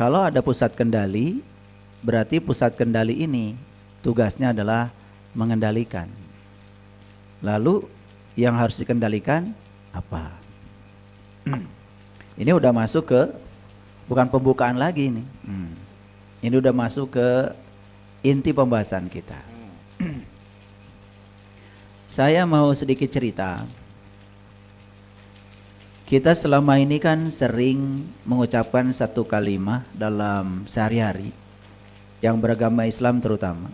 Kalau ada pusat kendali, berarti pusat kendali ini tugasnya adalah mengendalikan. Lalu yang harus dikendalikan apa? Ini udah masuk ke, bukan pembukaan lagi nih. Ini udah masuk ke inti pembahasan kita. Saya mau sedikit cerita. Kita selama ini kan sering mengucapkan satu kalimat dalam sehari-hari, yang beragama Islam terutama.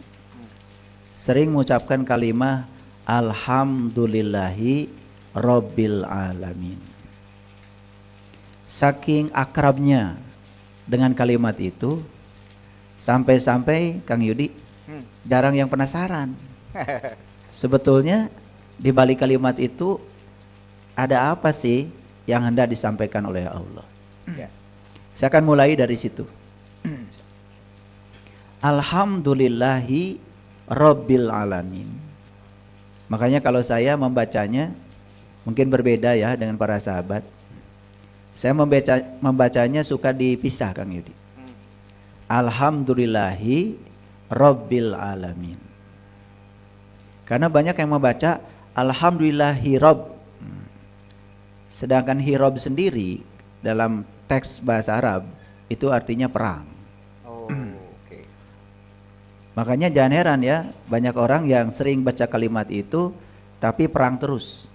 Sering mengucapkan kalimat Alhamdulillahi Rabbil Alamin. Saking akrabnya dengan kalimat itu, sampai-sampai Kang Yudi jarang yang penasaran. Sebetulnya di balik kalimat itu ada apa sih yang hendak disampaikan oleh Allah? Saya akan mulai dari situ. Alhamdulillahi Rabbil Alamin. Makanya kalau saya membacanya mungkin berbeda ya dengan para sahabat. Saya membacanya suka dipisah, Kang Yudi. Alhamdulillahi Rabbil Alamin. Karena banyak yang membaca Alhamdulillahi Rabb. Sedangkan hirob sendiri dalam teks bahasa Arab itu artinya perang. Okay. Makanya jangan heran ya, banyak orang yang sering baca kalimat itu tapi perang terus.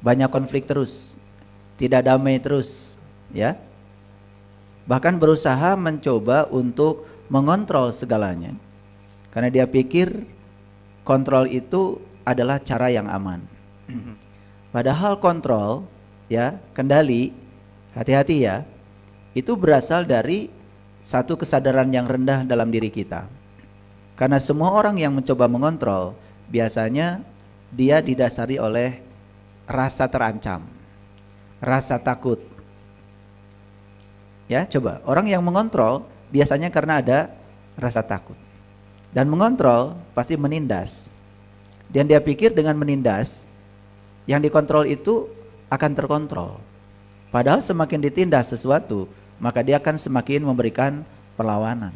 Banyak konflik terus. Tidak damai terus, ya. Bahkan berusaha mencoba untuk mengontrol segalanya. Karena dia pikir kontrol itu adalah cara yang aman. Padahal kontrol, ya, kendali, hati-hati ya, itu berasal dari satu kesadaran yang rendah dalam diri kita. Karena semua orang yang mencoba mengontrol, biasanya dia didasari oleh rasa terancam, rasa takut. Ya, coba, orang yang mengontrol biasanya karena ada rasa takut. Dan mengontrol pasti menindas. Dan dia pikir dengan menindas, yang dikontrol itu akan terkontrol. Padahal semakin ditindas sesuatu, maka dia akan semakin memberikan perlawanan.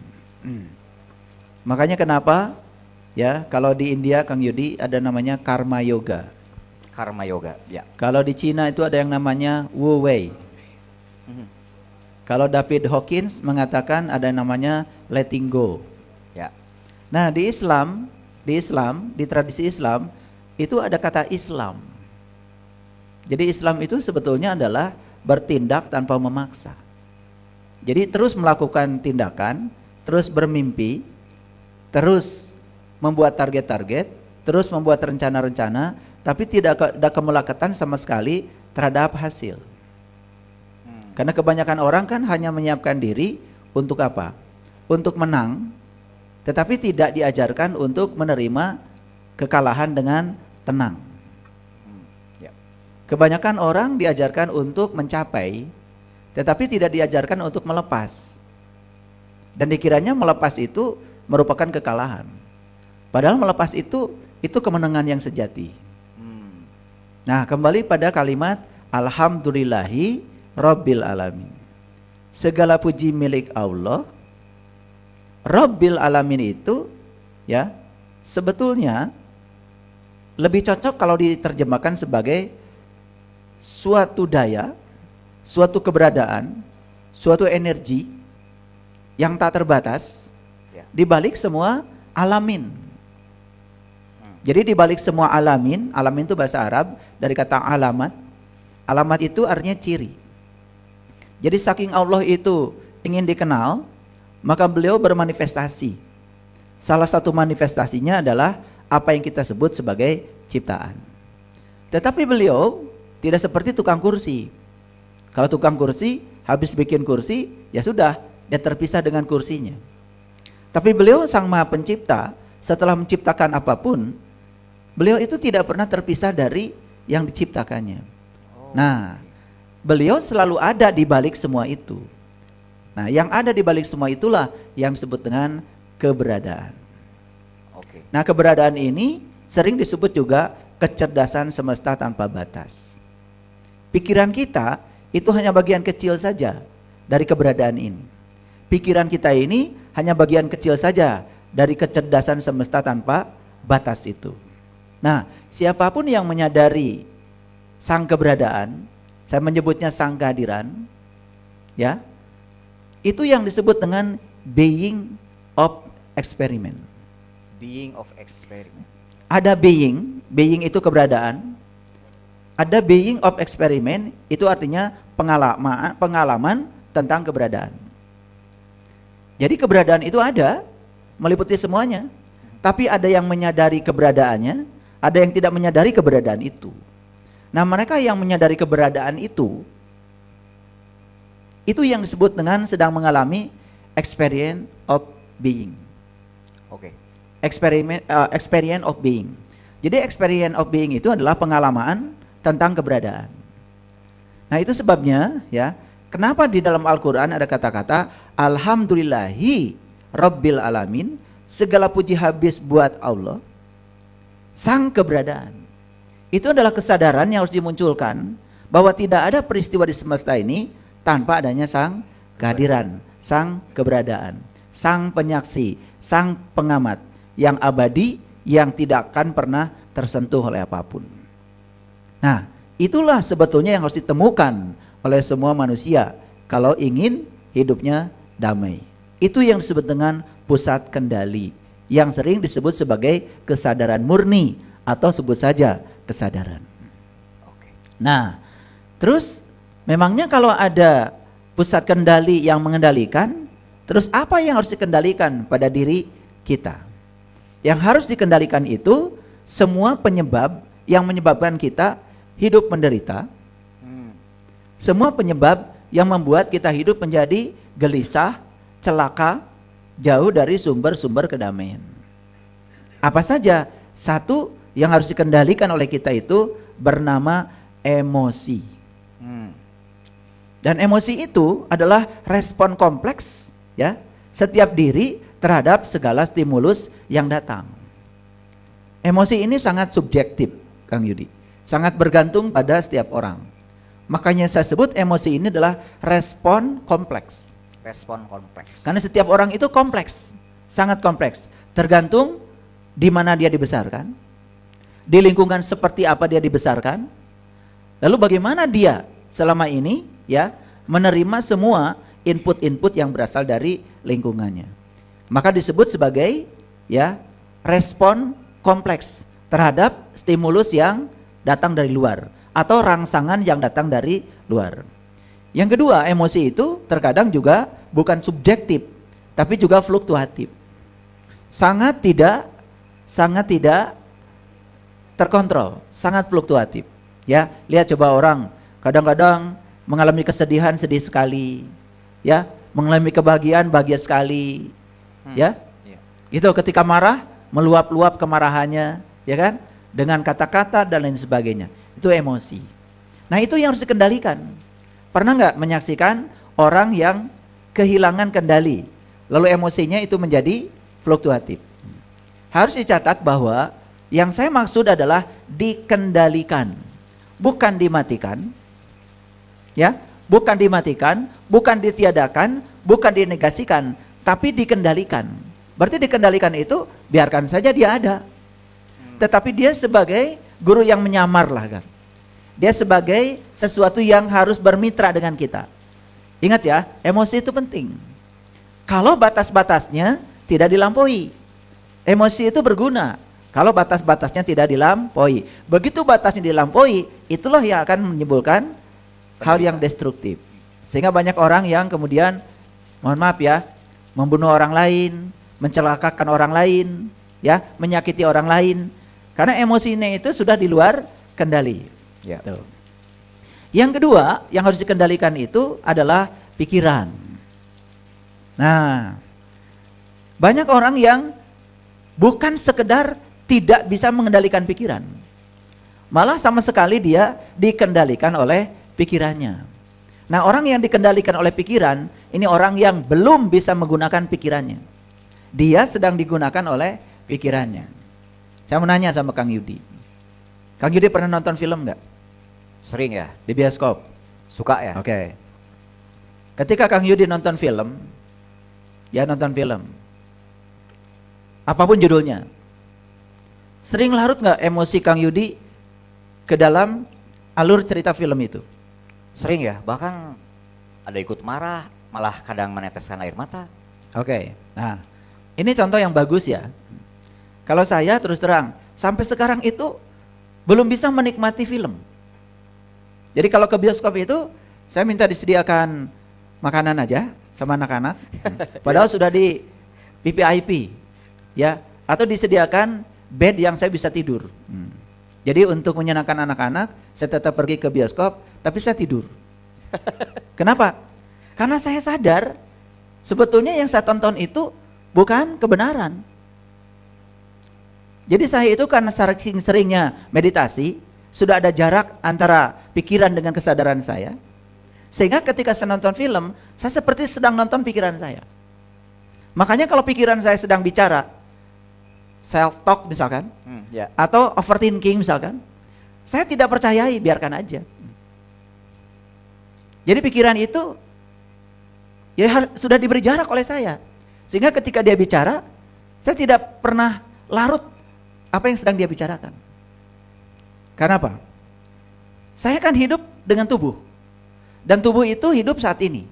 Makanya kenapa ya kalau di India, Kang Yudi, ada namanya karma yoga. Karma yoga, ya. Kalau di Cina itu ada yang namanya Wu Wei. Kalau David Hawkins mengatakan ada yang namanya letting go. Ya. Nah, di Islam, di tradisi Islam itu ada kata Islam. Jadi Islam itu sebetulnya adalah bertindak tanpa memaksa. Jadi terus melakukan tindakan, terus bermimpi, terus membuat target-target, terus membuat rencana-rencana, tapi tidak ada kemelekatan sama sekali terhadap hasil. Karena kebanyakan orang kan hanya menyiapkan diri untuk apa? Untuk menang, tetapi tidak diajarkan untuk menerima kekalahan dengan tenang. Kebanyakan orang diajarkan untuk mencapai, tetapi tidak diajarkan untuk melepas. Dan dikiranya melepas itu merupakan kekalahan. Padahal melepas itu kemenangan yang sejati. Nah, kembali pada kalimat Alhamdulillahi Rabbil Alamin. Segala puji milik Allah. Rabbil Alamin itu ya sebetulnya lebih cocok kalau diterjemahkan sebagai suatu daya, suatu keberadaan, suatu energi yang tak terbatas di balik semua alamin. Jadi di balik semua alamin, alamin itu bahasa Arab dari kata alamat. Alamat itu artinya ciri. Jadi saking Allah itu ingin dikenal, maka beliau bermanifestasi. Salah satu manifestasinya adalah apa yang kita sebut sebagai ciptaan. Tetapi beliau tidak seperti tukang kursi. Kalau tukang kursi habis bikin kursi, ya sudah, dia terpisah dengan kursinya. Tapi beliau Sang Maha Pencipta, setelah menciptakan apapun, beliau itu tidak pernah terpisah dari yang diciptakannya. Nah, beliau selalu ada di balik semua itu. Nah, yang ada di balik semua itulah yang disebut dengan keberadaan. Nah, keberadaan ini sering disebut juga kecerdasan semesta tanpa batas. Pikiran kita itu hanya bagian kecil saja dari keberadaan ini. pikiran kita ini hanya bagian kecil saja dari kecerdasan semesta tanpa batas itu. Nah, siapapun yang menyadari sang keberadaan, saya menyebutnya sang kehadiran, ya, itu yang disebut dengan being of experiment. Being of experiment. Ada being itu keberadaan. Ada being of experiment, itu artinya pengalaman tentang keberadaan. Jadi keberadaan itu ada, meliputi semuanya. Tapi ada yang menyadari keberadaannya, ada yang tidak menyadari keberadaan itu. Nah, mereka yang menyadari keberadaan itu yang disebut dengan sedang mengalami experience of being. Oke. Experience of being. Jadi experience of being itu adalah pengalaman tentang keberadaan. Nah, itu sebabnya ya, kenapa di dalam Al-Qur'an ada kata-kata alhamdulillahi rabbil alamin, segala puji habis buat Allah, sang keberadaan. Itu adalah kesadaran yang harus dimunculkan bahwa tidak ada peristiwa di semesta ini tanpa adanya sang kehadiran, sang keberadaan, sang penyaksi, sang pengamat yang abadi, yang tidak akan pernah tersentuh oleh apapun. Nah, itulah sebetulnya yang harus ditemukan oleh semua manusia kalau ingin hidupnya damai. Itu yang disebut dengan pusat kendali, yang sering disebut sebagai kesadaran murni atau sebut saja kesadaran. Nah, terus memangnya kalau ada pusat kendali yang mengendalikan, terus apa yang harus dikendalikan pada diri kita? Yang harus dikendalikan itu semua penyebab yang menyebabkan kita hidup menderita. Semua penyebab yang membuat kita hidup menjadi gelisah, celaka, jauh dari sumber-sumber kedamaian. Apa saja? Satu yang harus dikendalikan oleh kita itu bernama emosi. Dan emosi itu adalah respon kompleks, ya, setiap diri terhadap segala stimulus yang datang. Emosi ini sangat subjektif, Kang Yudi. Sangat bergantung pada setiap orang. Makanya saya sebut emosi ini adalah respon kompleks. Respon kompleks. Karena setiap orang itu kompleks, sangat kompleks. Tergantung di mana dia dibesarkan, di lingkungan seperti apa dia dibesarkan, lalu bagaimana dia selama ini ya menerima semua input-input yang berasal dari lingkungannya. Maka disebut sebagai ya respon kompleks terhadap stimulus yang datang dari luar atau rangsangan yang datang dari luar. Yang kedua, emosi itu terkadang juga bukan subjektif, tapi juga fluktuatif. Sangat tidak terkontrol, sangat fluktuatif. Ya, lihat coba orang kadang-kadang mengalami kesedihan, sedih sekali, ya, mengalami kebahagiaan, bahagia sekali, ya. Itu ketika marah, meluap-luap kemarahannya, ya kan? Dengan kata-kata dan lain sebagainya. Itu emosi. Nah, itu yang harus dikendalikan. Pernah nggak menyaksikan orang yang kehilangan kendali, lalu emosinya itu menjadi fluktuatif? Harus dicatat bahwa yang saya maksud adalah dikendalikan, bukan dimatikan. Ya, bukan dimatikan, bukan ditiadakan, bukan dinegasikan, tapi dikendalikan. Berarti dikendalikan itu biarkan saja dia ada. Tetapi dia sebagai guru yang menyamar lah kan. Dia sebagai sesuatu yang harus bermitra dengan kita. Ingat ya, emosi itu penting. Kalau batas-batasnya tidak dilampaui, emosi itu berguna. Kalau batas-batasnya tidak dilampaui, begitu batasnya dilampaui, itulah yang akan menimbulkan hal yang destruktif. Sehingga banyak orang yang kemudian, mohon maaf ya, membunuh orang lain, mencelakakan orang lain, ya, menyakiti orang lain, karena emosinya itu sudah di luar kendali. Ya. Tuh. Yang kedua yang harus dikendalikan itu adalah pikiran. Nah, banyak orang yang bukan sekedar tidak bisa mengendalikan pikiran, malah sama sekali dia dikendalikan oleh pikirannya. Nah, orang yang dikendalikan oleh pikiran, ini orang yang belum bisa menggunakan pikirannya. Dia sedang digunakan oleh pikirannya. Saya mau nanya sama Kang Yudi. Kang Yudi pernah nonton film nggak? Sering ya? Di bioskop? Suka ya? Oke. Ketika Kang Yudi nonton film, ya nonton film. Apapun judulnya. Sering larut nggak emosi Kang Yudi ke dalam alur cerita film itu? Sering ya, bahkan ada ikut marah, malah kadang meneteskan air mata. Oke, nah ini contoh yang bagus ya. Kalau saya terus terang, sampai sekarang itu belum bisa menikmati film. Jadi kalau ke bioskop itu, saya minta disediakan makanan aja sama anak-anak. Padahal sudah di VVIP, ya, atau disediakan bed yang saya bisa tidur. Jadi untuk menyenangkan anak-anak, saya tetap pergi ke bioskop, tapi saya tidur. Kenapa? Karena saya sadar, sebetulnya yang saya tonton itu bukan kebenaran. Jadi saya itu karena saking seringnya meditasi, sudah ada jarak antara pikiran dengan kesadaran saya. Sehingga ketika saya nonton film, saya seperti sedang nonton pikiran saya. Makanya kalau pikiran saya sedang bicara, self-talk misalkan, atau overthinking misalkan, saya tidak percayai, biarkan aja. Jadi pikiran itu ya sudah diberi jarak oleh saya. Sehingga ketika dia bicara, saya tidak pernah larut apa yang sedang dia bicarakan. Karena apa? Saya kan hidup dengan tubuh. Dan tubuh itu hidup saat ini.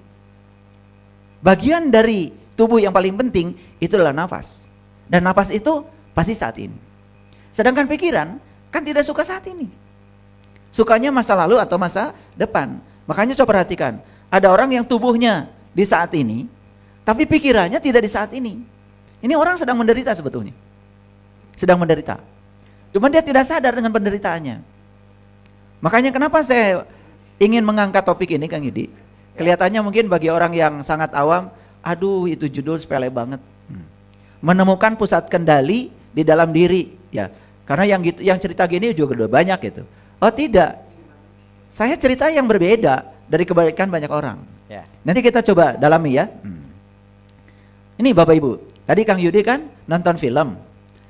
Bagian dari tubuh yang paling penting itu adalah nafas. Dan nafas itu pasti saat ini. Sedangkan pikiran kan tidak suka saat ini. Sukanya masa lalu atau masa depan. Makanya coba perhatikan, ada orang yang tubuhnya di saat ini, tapi pikirannya tidak di saat ini. Ini orang sedang menderita sebetulnya. Sedang menderita. Cuman dia tidak sadar dengan penderitaannya. Makanya kenapa saya ingin mengangkat topik ini, Kang Yudi. Kelihatannya mungkin bagi orang yang sangat awam, aduh itu judul sepele banget. Menemukan pusat kendali di dalam diri, ya. Karena yang cerita gini juga udah banyak gitu. Oh tidak. Saya cerita yang berbeda dari kebaikan banyak orang. Ya. Nanti kita coba dalami ya. Ini Bapak Ibu, tadi Kang Yudi kan nonton film,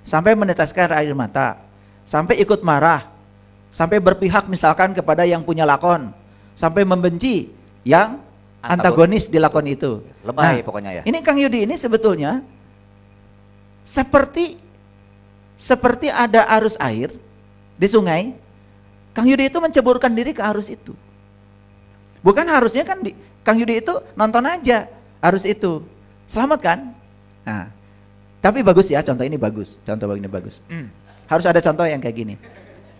sampai meneteskan air mata, sampai ikut marah, sampai berpihak misalkan kepada yang punya lakon, sampai membenci yang antagonis di lakon itu. Lebay pokoknya ya. Ini Kang Yudi ini sebetulnya seperti ada arus air di sungai. Kang Yudi itu menceburkan diri ke arus itu. Bukan harusnya kan Kang Yudi itu nonton aja arus itu. Selamat kan? Nah, tapi bagus ya, contoh ini bagus. Contoh ini bagus. Harus ada contoh yang kayak gini.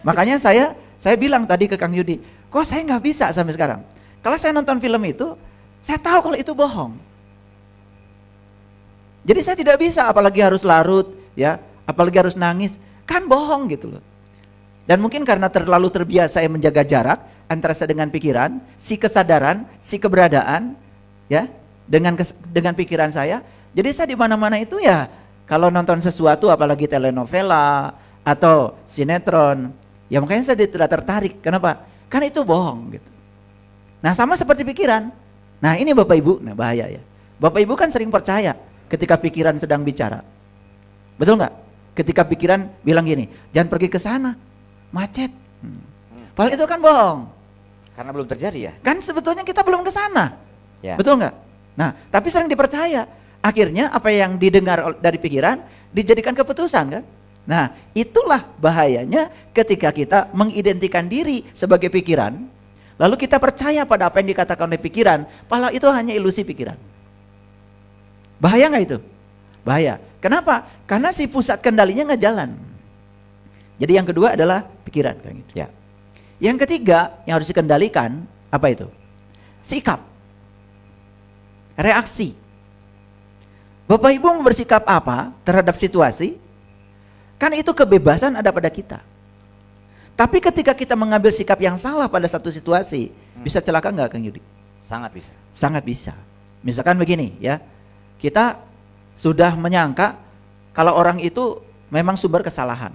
Makanya saya bilang tadi ke Kang Yudi, kok saya nggak bisa sampai sekarang. Kalau saya nonton film itu, saya tahu kalau itu bohong. Jadi saya tidak bisa, apalagi harus larut, ya, apalagi harus nangis, kan bohong gitu loh. Dan mungkin karena terlalu terbiasa saya menjaga jarak antara saya dengan pikiran, si kesadaran, si keberadaan, ya, dengan pikiran saya. Jadi saya di mana-mana itu ya, kalau nonton sesuatu, apalagi telenovela atau sinetron, ya makanya saya tidak tertarik. Kenapa? Kan itu bohong gitu. Nah sama seperti pikiran. Nah ini Bapak Ibu, nah bahaya ya. Bapak Ibu kan sering percaya ketika pikiran sedang bicara. Betul nggak? Ketika pikiran bilang gini, jangan pergi ke sana, macet. Padahal itu kan bohong. Karena belum terjadi ya. Kan sebetulnya kita belum ke sana. Ya. Betul nggak? Nah, tapi sering dipercaya. Akhirnya apa yang didengar dari pikiran dijadikan keputusan kan? Nah, itulah bahayanya ketika kita mengidentikan diri sebagai pikiran, lalu kita percaya pada apa yang dikatakan oleh pikiran, padahal itu hanya ilusi pikiran. Bahaya nggak itu? Bahaya. Kenapa? Karena si pusat kendalinya nggak jalan. Jadi yang kedua adalah pikiran. Ya. Yang ketiga yang harus dikendalikan, apa itu? Sikap. Reaksi. Bapak Ibu mau bersikap apa terhadap situasi? Kan itu kebebasan ada pada kita. Tapi ketika kita mengambil sikap yang salah pada satu situasi, bisa celaka nggak Kang Yudi? Sangat bisa. Sangat bisa. Misalkan begini ya, kita sudah menyangka kalau orang itu memang sumber kesalahan.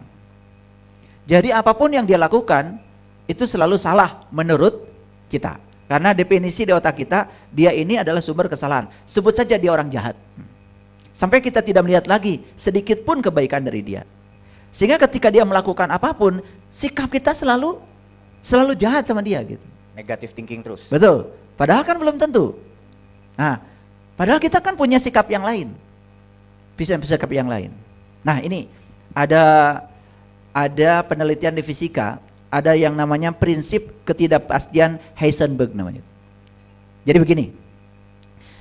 Jadi apapun yang dia lakukan itu selalu salah menurut kita. Karena definisi di otak kita, dia ini adalah sumber kesalahan. Sebut saja dia orang jahat. Sampai kita tidak melihat lagi sedikit pun kebaikan dari dia. Sehingga ketika dia melakukan apapun, sikap kita selalu jahat sama dia gitu. Negative thinking terus. Betul. Padahal kan belum tentu. Nah, Padahal kita kan punya sikap yang lain. Bisa sikap yang lain. Nah, ini ada penelitian di fisika, ada yang namanya prinsip ketidakpastian Heisenberg namanya. Jadi begini.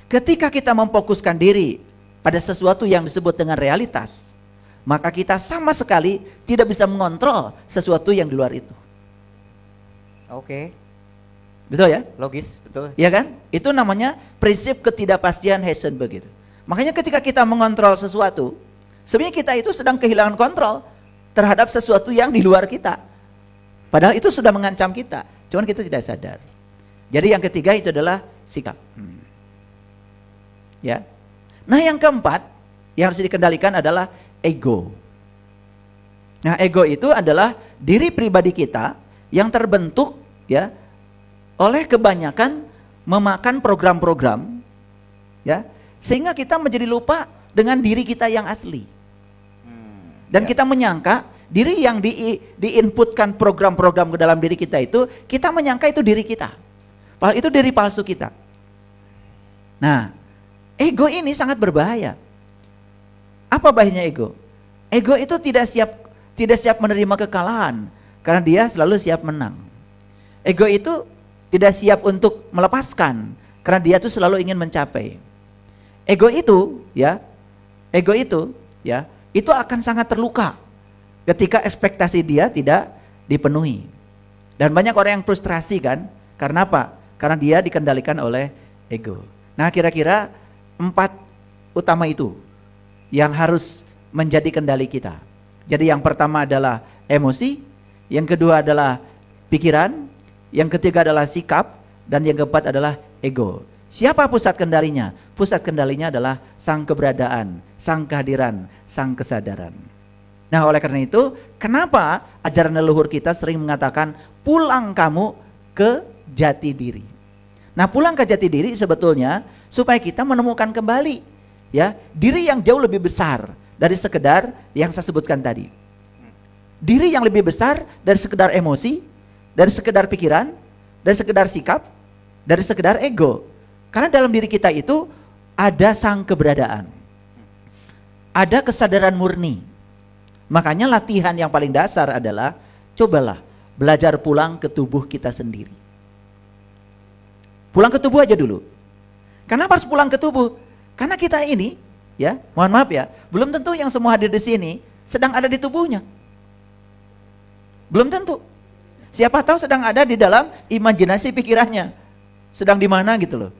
Ketika kita memfokuskan diri pada sesuatu yang disebut dengan realitas, maka kita sama sekali tidak bisa mengontrol sesuatu yang di luar itu. Oke. Betul ya? Logis, betul. Iya kan? Itu namanya prinsip ketidakpastian Heisenberg itu. Makanya ketika kita mengontrol sesuatu, sebenarnya kita itu sedang kehilangan kontrol terhadap sesuatu yang di luar kita. Padahal itu sudah mengancam kita, cuman kita tidak sadar. Jadi yang ketiga itu adalah sikap. Ya. Nah, yang keempat yang harus dikendalikan adalah ego. Nah, ego itu adalah diri pribadi kita yang terbentuk ya oleh kebanyakan memakan program-program ya, sehingga kita menjadi lupa dengan diri kita yang asli. Dan kita menyangka diri yang diinputkan program-program ke dalam diri kita itu, kita menyangka itu diri kita. Padahal itu diri palsu kita. Nah, ego ini sangat berbahaya. Apa bahayanya ego? Ego itu tidak siap menerima kekalahan karena dia selalu siap menang. Ego itu tidak siap untuk melepaskan karena dia tuh selalu ingin mencapai. Ego itu itu akan sangat terluka ketika ekspektasi dia tidak dipenuhi. Dan banyak orang yang frustrasi kan? Karena apa? Karena dia dikendalikan oleh ego. Nah, kira-kira 4 utama itu yang harus menjadi kendali kita. Jadi yang pertama adalah emosi, yang kedua adalah pikiran, yang ketiga adalah sikap, dan yang keempat adalah ego. Siapa pusat kendalinya? Pusat kendalinya adalah sang keberadaan, sang kehadiran, sang kesadaran. Nah, oleh karena itu, kenapa ajaran leluhur kita sering mengatakan pulang kamu ke jati diri. Nah, pulang ke jati diri sebetulnya supaya kita menemukan kembali ya diri yang jauh lebih besar dari sekedar yang saya sebutkan tadi. Diri yang lebih besar dari sekedar emosi, dari sekedar pikiran, dari sekedar sikap, dari sekedar ego. Karena dalam diri kita itu ada sang keberadaan. Ada kesadaran murni. Makanya latihan yang paling dasar adalah cobalah belajar pulang ke tubuh kita sendiri. Pulang ke tubuh aja dulu. Kenapa harus pulang ke tubuh? Karena kita ini, ya, mohon maaf ya, belum tentu yang semua hadir di sini sedang ada di tubuhnya. Belum tentu. Siapa tahu sedang ada di dalam imajinasi pikirannya. Sedang di mana gitu loh.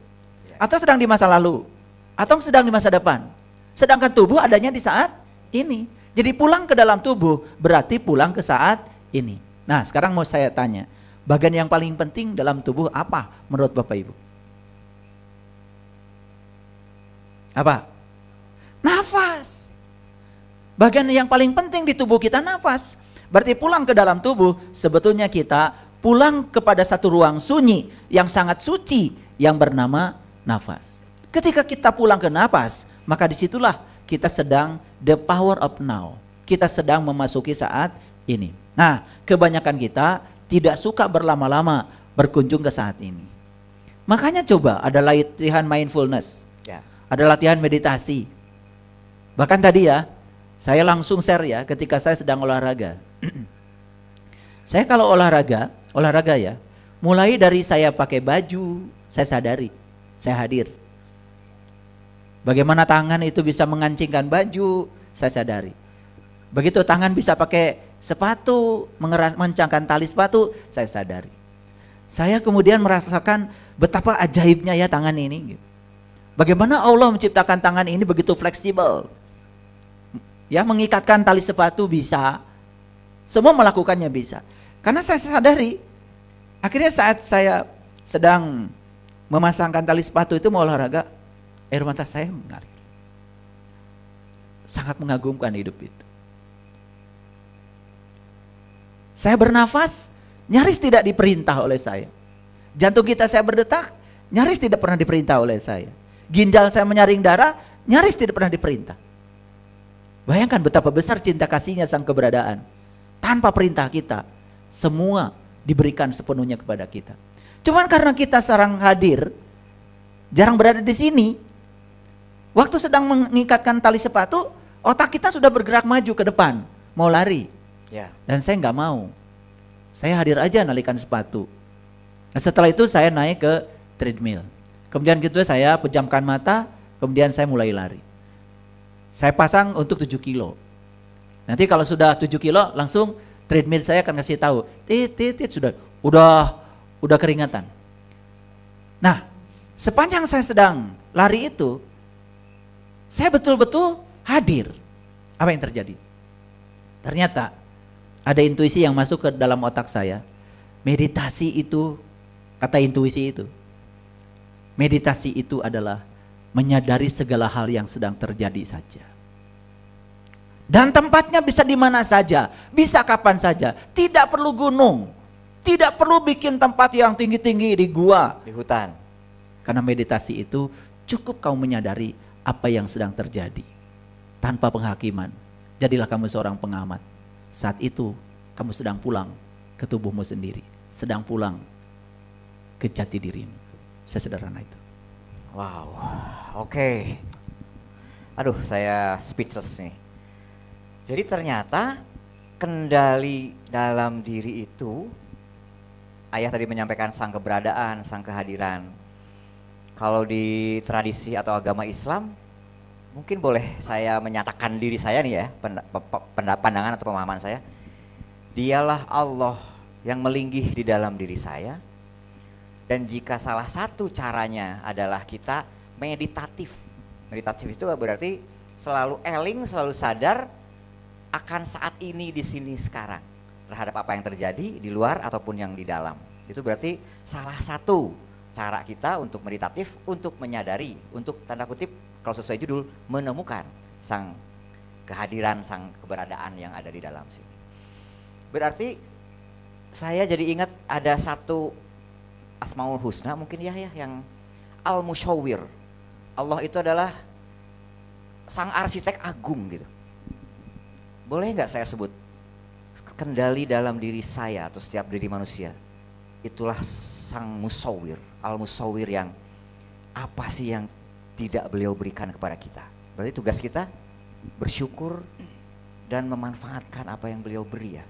Atau sedang di masa lalu, atau sedang di masa depan. Sedangkan tubuh adanya di saat ini. Jadi pulang ke dalam tubuh berarti pulang ke saat ini. Nah, sekarang mau saya tanya, bagian yang paling penting dalam tubuh apa menurut Bapak Ibu? Apa? Nafas. Bagian yang paling penting di tubuh kita nafas. Berarti pulang ke dalam tubuh sebetulnya kita pulang kepada satu ruang sunyi yang sangat suci yang bernama nafas. Ketika kita pulang ke nafas, maka disitulah kita sedang the power of now. Kita sedang memasuki saat ini. Nah, kebanyakan kita tidak suka berlama-lama berkunjung ke saat ini. Makanya coba ada latihan mindfulness, ada latihan meditasi. Bahkan tadi ya, saya langsung share ya ketika saya sedang olahraga. Saya kalau olahraga ya, mulai dari saya pakai baju, saya sadari. Saya hadir. Bagaimana tangan itu bisa mengancingkan baju, saya sadari. Begitu tangan bisa pakai sepatu, mengencangkan tali sepatu, saya sadari. Saya kemudian merasakan betapa ajaibnya ya tangan ini. Bagaimana Allah menciptakan tangan ini begitu fleksibel. Ya, mengikatkan tali sepatu bisa. Semua melakukannya bisa. Karena saya sadari, akhirnya saat saya sedang memasangkan tali sepatu itu mau olahraga, air mata saya mengalir. Sangat mengagumkan hidup itu. Saya bernafas, nyaris tidak diperintah oleh saya. Jantung kita saya berdetak, nyaris tidak pernah diperintah oleh saya. Ginjal saya menyaring darah, nyaris tidak pernah diperintah. Bayangkan betapa besar cinta kasihnya sang keberadaan. Tanpa perintah kita, semua diberikan sepenuhnya kepada kita. Cuman karena kita jarang hadir, jarang berada di sini, Waktu sedang mengikatkan tali sepatu, otak kita sudah bergerak maju ke depan, mau lari. Ya. Dan saya nggak mau. Saya hadir aja nalikan sepatu. Nah, setelah itu saya naik ke treadmill. Kemudian gitu saya pejamkan mata, kemudian saya mulai lari. Saya pasang untuk 7 kilo. Nanti kalau sudah 7 kilo langsung treadmill saya akan kasih tahu, tit sudah keringatan. Nah, sepanjang saya sedang lari itu, saya betul-betul hadir. Apa yang terjadi? Ternyata ada intuisi yang masuk ke dalam otak saya. Meditasi itu, kata intuisi itu, meditasi itu adalah menyadari segala hal yang sedang terjadi saja. Dan tempatnya bisa di mana saja, bisa kapan saja. Tidak perlu gunung, tidak perlu bikin tempat yang tinggi-tinggi di gua, Di hutan. karena meditasi itu cukup kamu menyadari apa yang sedang terjadi. Tanpa penghakiman, jadilah kamu seorang pengamat. Saat itu kamu sedang pulang ke tubuhmu sendiri, sedang pulang ke jati dirimu. Sesederhana itu. Wow, oke. Aduh, saya speechless nih. Jadi ternyata kendali dalam diri itu, ayah tadi menyampaikan sang keberadaan, sang kehadiran. Kalau di tradisi atau agama Islam, mungkin boleh saya menyatakan diri saya nih ya, pandangan atau pemahaman saya. Dialah Allah yang melinggih di dalam diri saya. Dan jika salah satu caranya adalah kita meditatif. Meditatif itu berarti selalu eling, selalu sadar akan saat ini, di sini, sekarang. Terhadap apa yang terjadi di luar ataupun yang di dalam. Itu berarti salah satu cara kita untuk meditatif, untuk menyadari, untuk tanda kutip kalau sesuai judul, menemukan sang kehadiran, sang keberadaan yang ada di dalam sini. Berarti saya jadi ingat ada satu Asmaul Husna mungkin ya yang Al-Musyawwir. Allah itu adalah sang arsitek agung gitu. Boleh nggak saya sebut kendali dalam diri saya atau setiap diri manusia? Itulah sang Musawwir, Al-Musawwir, yang apa sih yang tidak beliau berikan kepada kita. Berarti tugas kita bersyukur dan memanfaatkan apa yang beliau beri ya.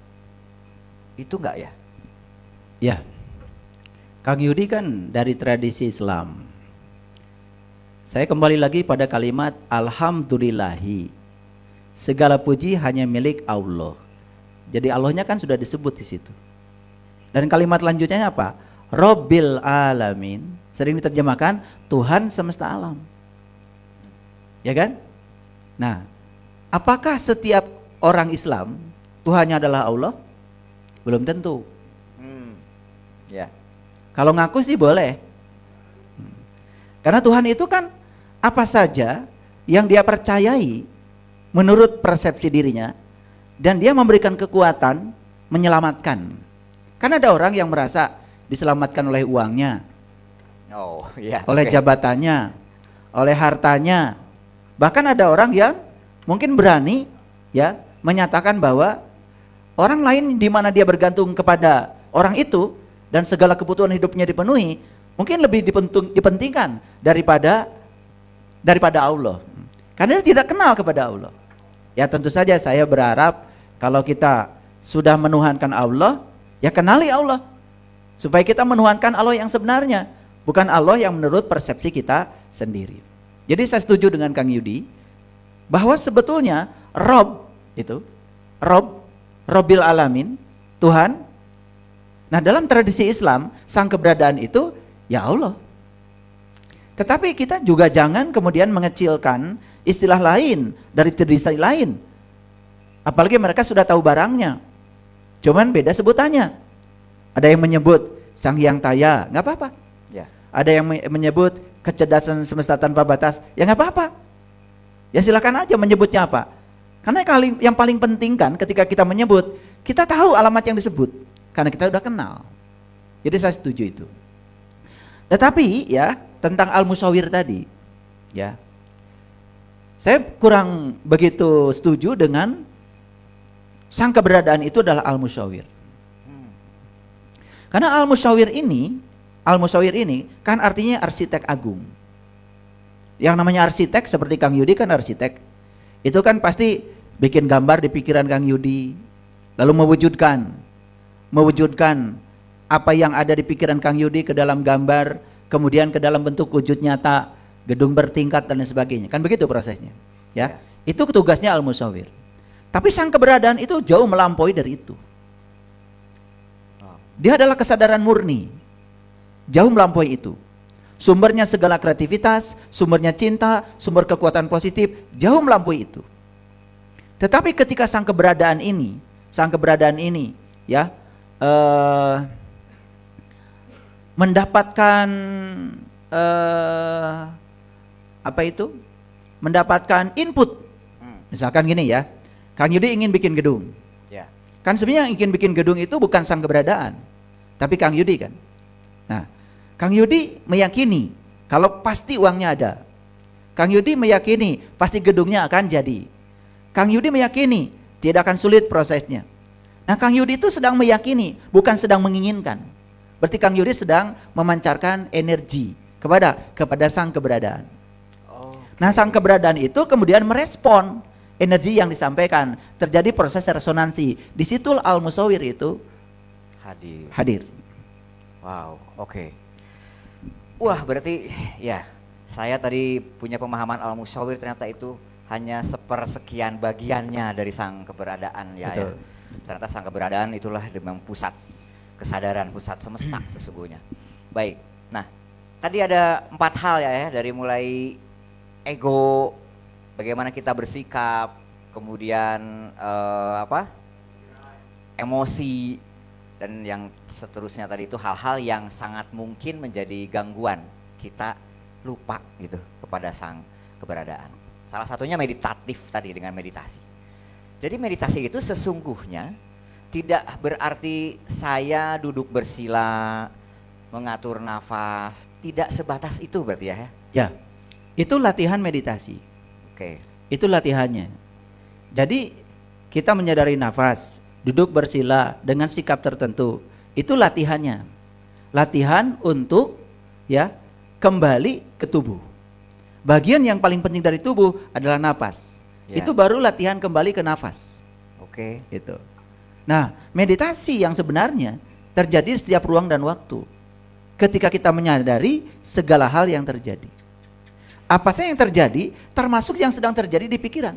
Itu enggak ya? Ya, Kang Yudi kan dari tradisi Islam. Saya kembali lagi pada kalimat Alhamdulillahi, segala puji hanya milik Allah. Jadi Allahnya kan sudah disebut di situ. Dan kalimat lanjutnya apa? Robbil alamin, sering diterjemahkan Tuhan semesta alam. Ya kan? Nah, apakah setiap orang Islam Tuhannya adalah Allah? Belum tentu. Ya. Kalau ngaku sih boleh. Karena Tuhan itu kan apa saja yang dia percayai menurut persepsi dirinya, dan dia memberikan kekuatan menyelamatkan. Kan ada orang yang merasa diselamatkan oleh uangnya, oleh jabatannya, oleh hartanya. Bahkan ada orang yang mungkin berani ya menyatakan bahwa orang lain di mana dia bergantung kepada orang itu dan segala kebutuhan hidupnya dipenuhi, mungkin lebih dipentingkan daripada Allah. Karena dia tidak kenal kepada Allah. Ya tentu saja saya berharap kalau kita sudah menuhankan Allah, ya kenali Allah. Supaya kita menuhankan Allah yang sebenarnya, bukan Allah yang menurut persepsi kita sendiri. Jadi saya setuju dengan Kang Yudi bahwa sebetulnya Rob itu, Robbil Alamin, Tuhan. Nah dalam tradisi Islam, sang keberadaan itu ya Allah. Tetapi kita juga jangan kemudian mengecilkan istilah lain dari tradisi lain. Apalagi mereka sudah tahu barangnya, cuman beda sebutannya. Ada yang menyebut Sang Hyang Taya, nggak apa-apa. Ya. Ada yang menyebut kecerdasan semesta tanpa batas, ya nggak apa-apa. Ya silakan aja menyebutnya apa. Karena yang paling penting kan ketika kita menyebut, kita tahu alamat yang disebut, karena kita udah kenal. Jadi saya setuju itu. Tetapi ya tentang Al-Musyawwir tadi, ya saya kurang begitu setuju dengan sang keberadaan itu adalah Al-Musyawwir. Karena Al-Musyawwir ini kan artinya arsitek agung. Yang namanya arsitek seperti Kang Yudi kan arsitek. Itu kan pasti bikin gambar di pikiran Kang Yudi, lalu mewujudkan apa yang ada di pikiran Kang Yudi ke dalam gambar, kemudian ke dalam bentuk wujud nyata, gedung bertingkat dan lain sebagainya. Kan begitu prosesnya. Ya. Itu tugasnya al-musawwir. Tapi sang keberadaan itu jauh melampaui dari itu. Dia adalah kesadaran murni. Jauh melampaui itu. Sumbernya segala kreativitas, sumbernya cinta, sumber kekuatan positif, jauh melampaui itu. Tetapi ketika sang keberadaan ini ya mendapatkan mendapatkan input. Misalkan gini ya, Kang Yudi ingin bikin gedung. Ya. Kan sebenarnya yang ingin bikin gedung itu bukan sang keberadaan, tapi Kang Yudi kan. Nah, Kang Yudi meyakini kalau pasti uangnya ada. Kang Yudi meyakini pasti gedungnya akan jadi. Kang Yudi meyakini tidak akan sulit prosesnya. Nah, Kang Yudi itu sedang meyakini, bukan sedang menginginkan. Berarti Kang Yudi sedang memancarkan energi kepada sang keberadaan. Nah, sang keberadaan itu kemudian merespon energi yang disampaikan. Terjadi proses resonansi. Di situ al-musawwir itu hadir. Wow, oke. Wah, berarti ya saya tadi punya pemahaman al-musawwir ternyata itu hanya sepersekian bagiannya dari sang keberadaan ya. Betul. Ternyata sang keberadaan itulah memang pusat kesadaran, pusat semesta sesungguhnya. Baik. Nah, tadi ada 4 hal ya, dari mulai ego, bagaimana kita bersikap, kemudian emosi, dan yang seterusnya tadi itu hal-hal yang sangat mungkin menjadi gangguan kita lupa gitu kepada sang keberadaan. Salah satunya meditatif tadi dengan meditasi. Jadi meditasi itu sesungguhnya tidak berarti saya duduk bersila, mengatur nafas, tidak sebatas itu berarti ya? Ya, itu latihan meditasi. Oke. Itu latihannya. Jadi kita menyadari nafas, duduk bersila dengan sikap tertentu, itu latihannya. Latihan untuk ya kembali ke tubuh. Bagian yang paling penting dari tubuh adalah nafas. Ya. Itu baru latihan kembali ke nafas. Oke. Itu. Nah, meditasi yang sebenarnya terjadi di setiap ruang dan waktu. Ketika kita menyadari segala hal yang terjadi. Apa saja yang terjadi, termasuk yang sedang terjadi di pikiran.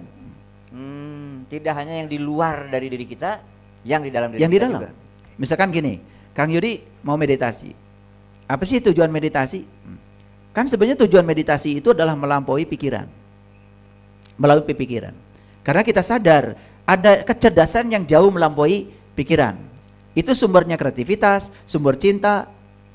Tidak hanya yang di luar dari diri kita, yang di dalam diri yang kita di dalam juga. Misalkan gini, Kang Yudi mau meditasi. Apa sih tujuan meditasi? Kan sebenarnya tujuan meditasi itu adalah melampaui pikiran. Melalui pikiran. Karena kita sadar ada kecerdasan yang jauh melampaui pikiran. Itu sumbernya kreativitas, sumber cinta,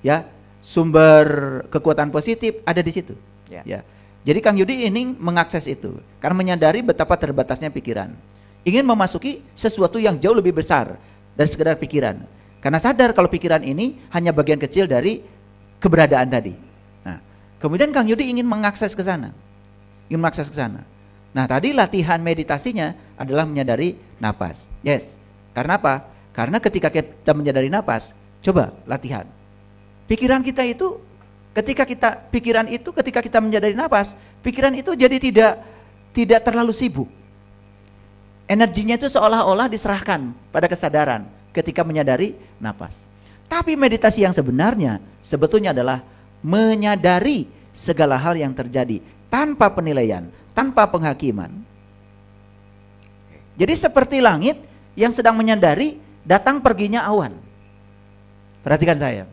ya, sumber kekuatan positif ada di situ. Ya. Jadi Kang Yudi ini mengakses itu karena menyadari betapa terbatasnya pikiran. Ingin memasuki sesuatu yang jauh lebih besar dari sekedar pikiran. Karena sadar kalau pikiran ini hanya bagian kecil dari keberadaan tadi. Nah, kemudian Kang Yudi ingin mengakses ke sana. Nah, tadi latihan meditasinya adalah menyadari napas. Yes. Karena apa? Karena ketika kita menyadari napas, coba latihan. Pikiran kita itu ketika kita menyadari napas, pikiran itu jadi tidak terlalu sibuk. Energinya itu seolah-olah diserahkan pada kesadaran ketika menyadari napas. Tapi meditasi yang sebenarnya sebetulnya adalah menyadari segala hal yang terjadi tanpa penilaian, tanpa penghakiman. Jadi seperti langit yang sedang menyadari datang perginya awan. Perhatikan saya.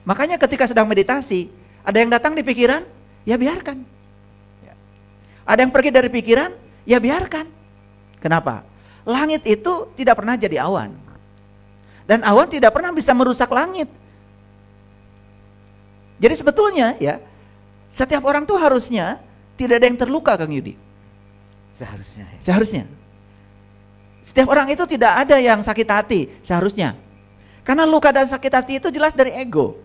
Makanya ketika sedang meditasi, ada yang datang di pikiran, ya biarkan. Ada yang pergi dari pikiran, ya biarkan. Kenapa? Langit itu tidak pernah jadi awan. Dan awan tidak pernah bisa merusak langit. Jadi sebetulnya ya, setiap orang tuh harusnya tidak ada yang terluka, Kang Yudi. Seharusnya. Setiap orang itu tidak ada yang sakit hati, seharusnya. Karena luka dan sakit hati itu jelas dari ego.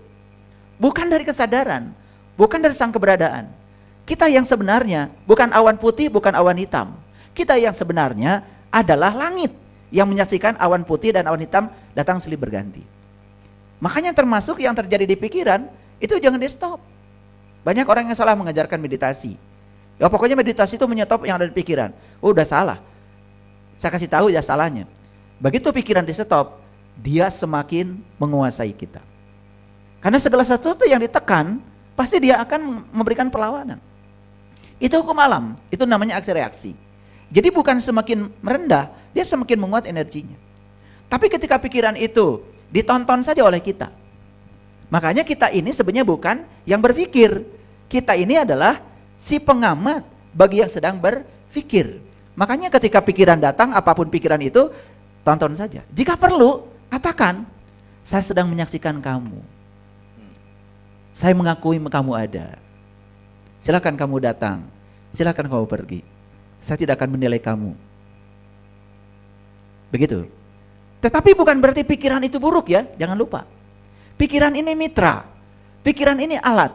Bukan dari kesadaran, bukan dari sang keberadaan. Kita yang sebenarnya bukan awan putih, bukan awan hitam. Kita yang sebenarnya adalah langit yang menyaksikan awan putih dan awan hitam datang silih berganti. Makanya termasuk yang terjadi di pikiran itu jangan di stop. Banyak orang yang salah mengajarkan meditasi. Ya pokoknya meditasi itu menyetop yang ada di pikiran. Oh, udah salah. Saya kasih tahu ya salahnya. Begitu pikiran di stop, dia semakin menguasai kita. Karena segala sesuatu yang ditekan, pasti dia akan memberikan perlawanan. Itu hukum alam, itu namanya aksi reaksi. Jadi bukan semakin merendah, dia semakin menguat energinya. Tapi ketika pikiran itu ditonton saja oleh kita, makanya kita ini sebenarnya bukan yang berpikir. Kita ini adalah si pengamat bagi yang sedang berpikir. Makanya ketika pikiran datang, apapun pikiran itu, tonton saja. Jika perlu, katakan, saya sedang menyaksikan kamu. Saya mengakui kamu ada. Silakan kamu datang, silakan kamu pergi. Saya tidak akan menilai kamu. Begitu. Tetapi bukan berarti pikiran itu buruk ya, jangan lupa. Pikiran ini mitra, pikiran ini alat.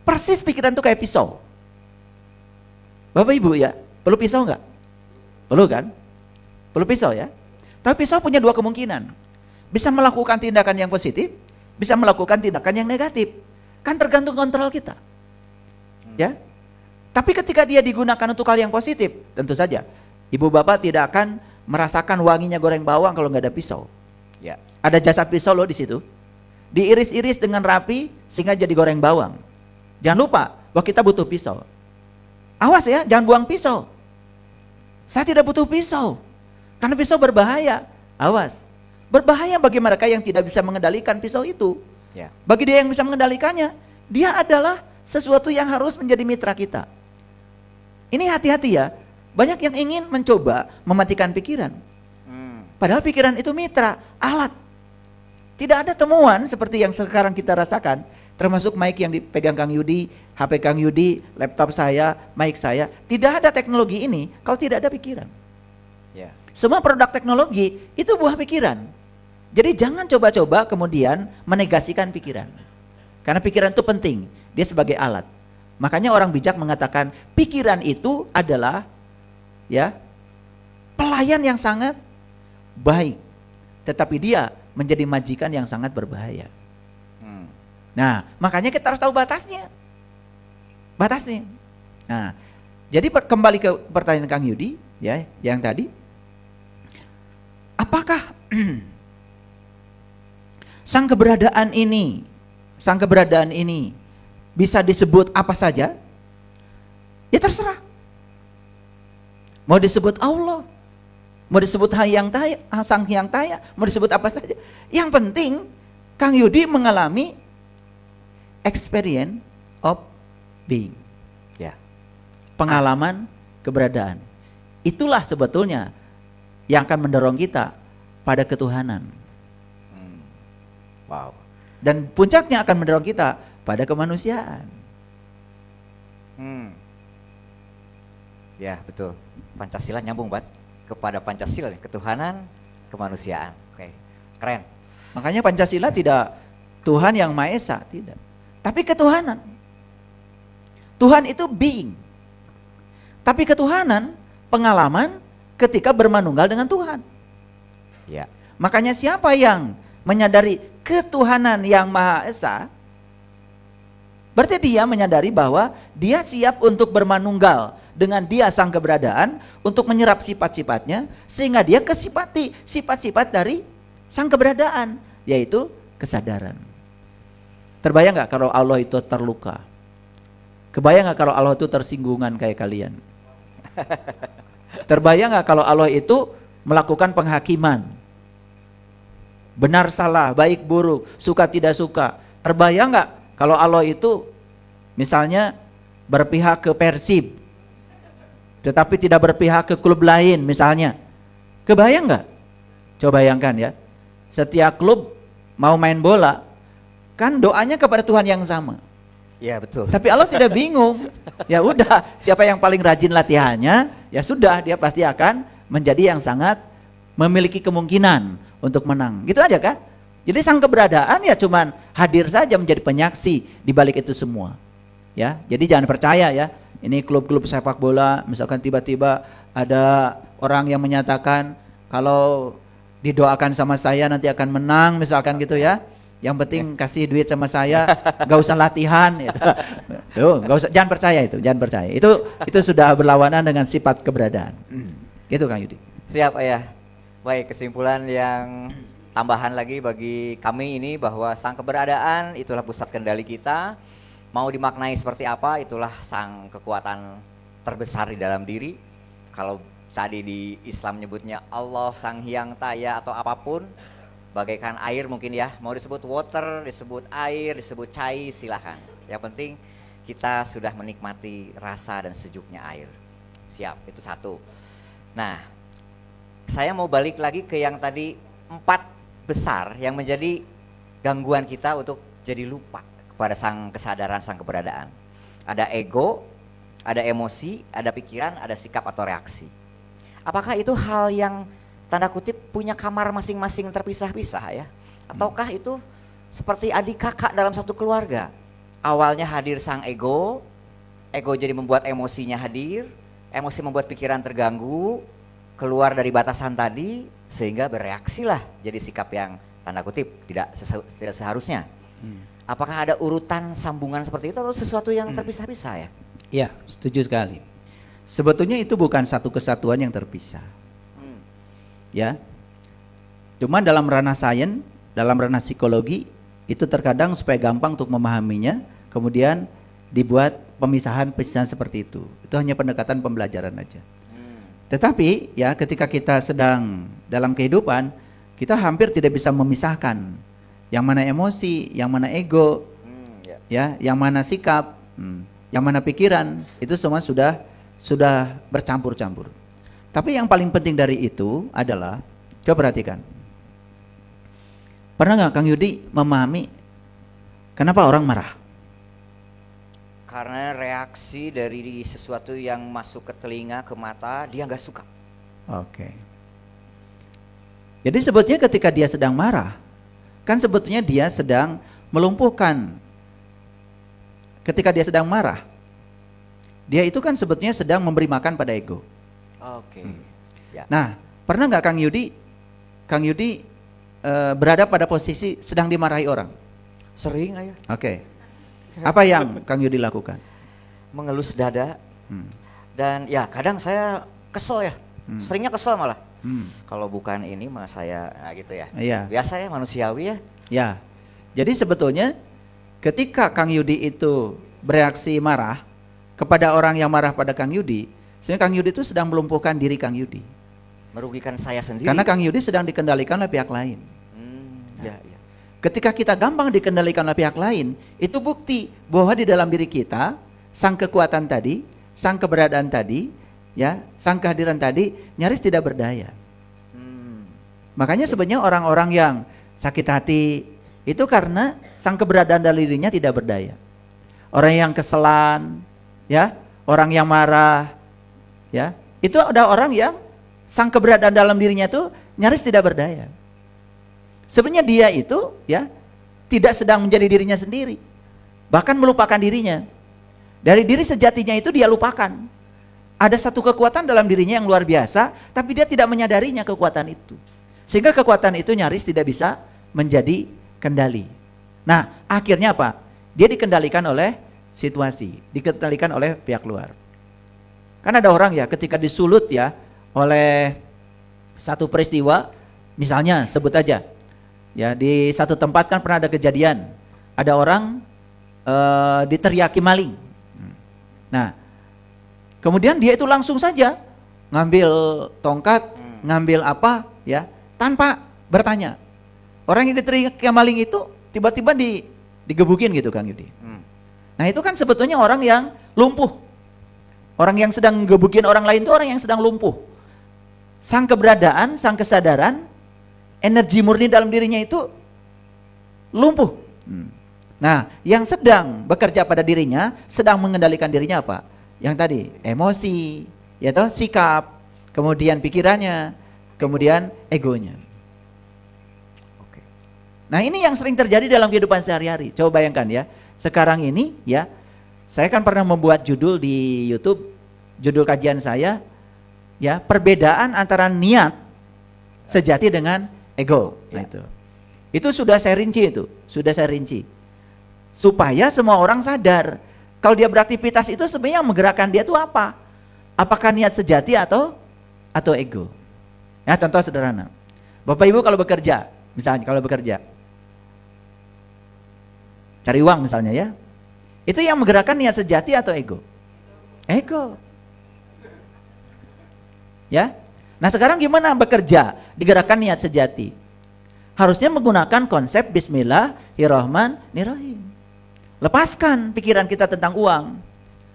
Persis pikiran itu kayak pisau. Bapak Ibu ya, perlu pisau nggak? Perlu kan? Perlu pisau ya. Tapi pisau punya dua kemungkinan. Bisa melakukan tindakan yang positif, bisa melakukan tindakan yang negatif. Kan tergantung kontrol kita. Ya. Tapi ketika dia digunakan untuk hal yang positif, tentu saja ibu bapak tidak akan merasakan wanginya goreng bawang kalau nggak ada pisau. Ya. Ada jasa pisau loh di situ. Diiris-iris dengan rapi sehingga jadi goreng bawang. Jangan lupa bahwa kita butuh pisau. Awas ya, jangan buang pisau. Saya tidak butuh pisau karena pisau berbahaya. Awas. Berbahaya bagi mereka yang tidak bisa mengendalikan pisau itu. Ya. Bagi dia yang bisa mengendalikannya, dia adalah sesuatu yang harus menjadi mitra kita. Ini hati-hati ya. Banyak yang ingin mencoba mematikan pikiran. Padahal pikiran itu mitra, alat. Tidak ada temuan seperti yang sekarang kita rasakan, termasuk mic yang dipegang Kang Yudi, HP Kang Yudi, laptop saya, mic saya. Tidak ada teknologi ini kalau tidak ada pikiran. Ya. Semua produk teknologi itu buah pikiran. Jadi jangan coba-coba kemudian menegasikan pikiran. Karena pikiran itu penting, dia sebagai alat. Makanya orang bijak mengatakan pikiran itu adalah ya pelayan yang sangat baik, tetapi dia menjadi majikan yang sangat berbahaya. Nah, makanya kita harus tahu batasnya. Batasnya. Nah, jadi kembali ke pertanyaan Kang Yudi ya, yang tadi. Apakah sang keberadaan ini bisa disebut apa saja? Ya terserah. Mau disebut Allah, mau disebut Sang Hyang Taya, mau disebut apa saja. Yang penting Kang Yudi mengalami experience of being. Ya. Pengalaman keberadaan. Itulah sebetulnya yang akan mendorong kita pada ketuhanan. Wow. Dan puncaknya akan mendorong kita pada kemanusiaan. Ya betul. Pancasila nyambung banget kepada Pancasila, ketuhanan, kemanusiaan. Oke, keren. Makanya Pancasila tidak Tuhan yang Maha Esa, tidak. Tapi ketuhanan. Tuhan itu being. Tapi ketuhanan, pengalaman ketika bermanunggal dengan Tuhan. Ya. Makanya siapa yang menyadari ketuhanan yang Maha Esa, berarti dia menyadari bahwa dia siap untuk bermanunggal dengan dia sang keberadaan untuk menyerap sifat-sifatnya sehingga dia kesipati sifat-sifat dari sang keberadaan, yaitu kesadaran. Terbayang nggak kalau Allah itu terluka? Kebayang nggak kalau Allah itu tersinggungan kayak kalian? Terbayang nggak kalau Allah itu melakukan penghakiman? Benar salah, baik buruk, suka tidak suka. Terbayang nggak kalau Allah itu misalnya berpihak ke Persib, tetapi tidak berpihak ke klub lain misalnya? Kebayang nggak? Coba bayangkan ya. Setiap klub mau main bola, kan doanya kepada Tuhan yang sama. Ya betul. Tapi Allah tidak bingung. Ya udah, siapa yang paling rajin latihannya, ya sudah dia pasti akan menjadi yang sangat memiliki kemungkinan untuk menang. Gitu aja kan? Jadi sang keberadaan ya cuman hadir saja menjadi penyaksi di balik itu semua. Ya, jadi jangan percaya ya. Ini klub-klub sepak bola, misalkan tiba-tiba ada orang yang menyatakan kalau didoakan sama saya nanti akan menang, misalkan gitu ya. Yang penting kasih duit sama saya, nggak usah latihan. Gitu. Tuh, nggak usah, jangan percaya itu, jangan percaya. Itu sudah berlawanan dengan sifat keberadaan. Gitu Kang Yudi. Siap Ayah. Baik, kesimpulan yang tambahan lagi bagi kami ini bahwa sang keberadaan itulah pusat kendali kita. Mau dimaknai seperti apa, itulah sang kekuatan terbesar di dalam diri. Kalau tadi di Islam nyebutnya Allah, Sang Hyang Taya atau apapun, bagaikan air mungkin ya, mau disebut water, disebut air, disebut cai, silahkan. Yang penting kita sudah menikmati rasa dan sejuknya air. Siap, itu satu. Nah, saya mau balik lagi ke yang tadi 4 besar yang menjadi gangguan kita untuk jadi lupa kepada sang kesadaran, sang keberadaan. Ada ego, ada emosi, ada pikiran, ada sikap atau reaksi. Apakah itu hal yang tanda kutip punya kamar masing-masing terpisah-pisah ya? Ataukah itu seperti adik kakak dalam satu keluarga? Awalnya hadir sang ego, ego jadi membuat emosinya hadir, emosi membuat pikiran terganggu, keluar dari batasan tadi, sehingga bereaksilah jadi sikap yang tanda kutip tidak seharusnya. Apakah ada urutan sambungan seperti itu atau sesuatu yang terpisah-pisah ya? Ya, setuju sekali. Sebetulnya itu bukan satu kesatuan yang terpisah. Ya. Cuman dalam ranah sains, dalam ranah psikologi itu terkadang supaya gampang untuk memahaminya, kemudian dibuat pemisahan-pemisahan seperti itu. Itu hanya pendekatan pembelajaran aja. Tetapi ya ketika kita sedang dalam kehidupan, kita hampir tidak bisa memisahkan yang mana emosi, yang mana ego, ya, yang mana sikap, yang mana pikiran, itu semua sudah bercampur-campur. Tapi yang paling penting dari itu adalah, coba perhatikan. Pernah nggak Kang Yudi memahami kenapa orang marah? Karena reaksi dari sesuatu yang masuk ke telinga, ke mata, dia nggak suka. Oke. Jadi sebetulnya ketika dia sedang marah, kan sebetulnya dia sedang melumpuhkan. Ketika dia sedang marah, dia itu kan sebetulnya sedang memberi makan pada ego. Oke. Ya. Nah, pernah nggak Kang Yudi berada pada posisi sedang dimarahi orang? Sering Ayah. Oke. Apa yang Kang Yudi lakukan? Mengelus dada. Dan ya kadang saya kesel ya. Seringnya kesel malah. Kalau bukan ini mah saya gitu ya. Iya. Biasa ya, manusiawi ya. Ya. Jadi sebetulnya ketika Kang Yudi itu bereaksi marah kepada orang yang marah pada Kang Yudi, sebenarnya Kang Yudi itu sedang melumpuhkan diri Kang Yudi. Merugikan saya sendiri. Karena Kang Yudi sedang dikendalikan oleh pihak lain. Ya, ya. Ketika kita gampang dikendalikan oleh pihak lain, itu bukti bahwa di dalam diri kita, sang kekuatan tadi, sang keberadaan tadi, ya, sang kehadiran tadi nyaris tidak berdaya. Makanya sebenarnya orang-orang yang sakit hati itu karena sang keberadaan dalam dirinya tidak berdaya. Orang yang keselan, ya, orang yang marah, ya, itu ada orang yang sang keberadaan dalam dirinya itu nyaris tidak berdaya. Sebenarnya dia itu ya tidak sedang menjadi dirinya sendiri, bahkan melupakan dirinya. Dari diri sejatinya itu dia lupakan. Ada satu kekuatan dalam dirinya yang luar biasa, tapi dia tidak menyadarinya kekuatan itu. Sehingga kekuatan itu nyaris tidak bisa menjadi kendali. Nah, akhirnya apa? Dia dikendalikan oleh situasi, dikendalikan oleh pihak luar. Kan ada orang ya ketika disulut ya oleh satu peristiwa, misalnya sebut aja ya, di satu tempat kan pernah ada kejadian, ada orang diteriaki maling. Nah, kemudian dia itu langsung saja ngambil tongkat, ngambil apa ya, tanpa bertanya. Orang yang diteriaki maling itu tiba-tiba digebukin gitu Kang Yudi. Nah itu kan sebetulnya orang yang lumpuh. Orang yang sedang gebukin orang lain itu orang yang sedang lumpuh. Sang keberadaan, sang kesadaran, energi murni dalam dirinya itu lumpuh. Nah, yang sedang bekerja pada dirinya, sedang mengendalikan dirinya apa? Yang tadi, emosi, ya toh, sikap, kemudian pikirannya, kemudian egonya. Oke. Nah, ini yang sering terjadi dalam kehidupan sehari-hari. Coba bayangkan ya, sekarang ini ya, saya kan pernah membuat judul di YouTube, judul kajian saya, ya, perbedaan antara niat sejati dengan ego. Nah, itu. Itu sudah saya rinci itu, sudah saya rinci. Supaya semua orang sadar, kalau dia beraktivitas itu sebenarnya yang menggerakkan dia itu apa? Apakah niat sejati atau ego? Ya, contoh sederhana. Bapak Ibu kalau bekerja, misalnya kalau bekerja, cari uang misalnya ya, itu yang menggerakkan niat sejati atau ego? Ego. Ya. Nah sekarang gimana bekerja digerakkan niat sejati? Harusnya menggunakan konsep Bismillahirrahmanirrahim. Lepaskan pikiran kita tentang uang.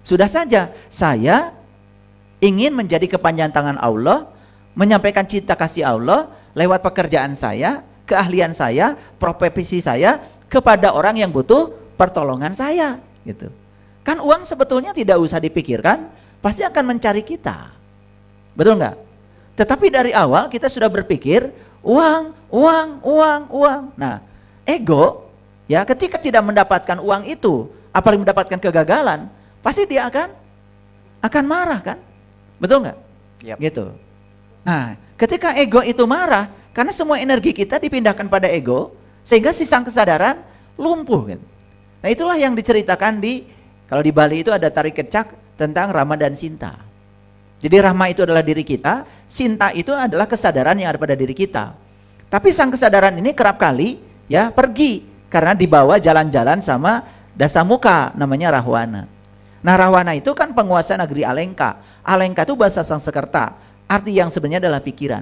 Sudah saja saya ingin menjadi kepanjangan tangan Allah, menyampaikan cinta kasih Allah lewat pekerjaan saya, keahlian saya, profesi saya kepada orang yang butuh pertolongan saya, gitu. Kan uang sebetulnya tidak usah dipikirkan, pasti akan mencari kita. Betul nggak? Tetapi dari awal kita sudah berpikir uang. Nah, ego ya ketika tidak mendapatkan uang itu, apalagi mendapatkan kegagalan, pasti dia akan marah kan? Betul nggak? Yep. Gitu. Nah, ketika ego itu marah, karena semua energi kita dipindahkan pada ego, sehingga sisa kesadaran lumpuh. Gitu. Nah, itulah yang diceritakan kalau di Bali itu ada tari kecak tentang Rama dan Sinta. Jadi Rama itu adalah diri kita, Sinta itu adalah kesadaran yang ada pada diri kita. Tapi sang kesadaran ini kerap kali ya pergi karena dibawa jalan-jalan sama Dasamuka, namanya Rahwana. Nah Rahwana itu kan penguasa negeri Alengka. Alengka itu bahasa Sanskerta, arti yang sebenarnya adalah pikiran.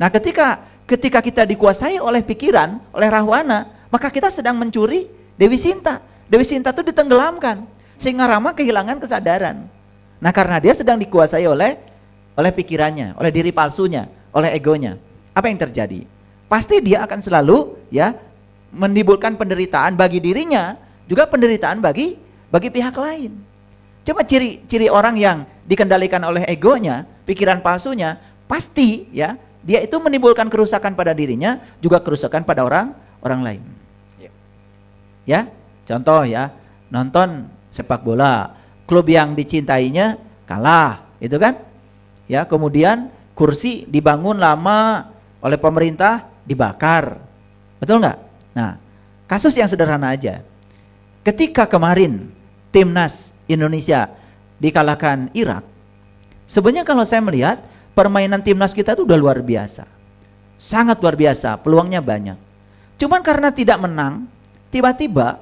Nah ketika kita dikuasai oleh pikiran, oleh Rahwana, maka kita sedang mencuri Dewi Sinta. Dewi Sinta itu ditenggelamkan sehingga Rama kehilangan kesadaran. Nah karena dia sedang dikuasai oleh pikirannya, oleh diri palsunya, oleh egonya. Apa yang terjadi? Pasti dia akan selalu ya menimbulkan penderitaan bagi dirinya, juga penderitaan bagi pihak lain. Coba ciri orang yang dikendalikan oleh egonya, pikiran palsunya, pasti ya dia itu menimbulkan kerusakan pada dirinya, juga kerusakan pada orang lain. Ya, contoh ya, nonton sepak bola, klub yang dicintainya kalah, itu kan? Ya, kemudian kursi dibangun lama oleh pemerintah dibakar. Betul nggak? Nah, kasus yang sederhana aja. Ketika kemarin timnas Indonesia dikalahkan Irak, sebenarnya kalau saya melihat permainan timnas kita itu udah luar biasa. Sangat luar biasa, peluangnya banyak. Cuman karena tidak menang, tiba-tiba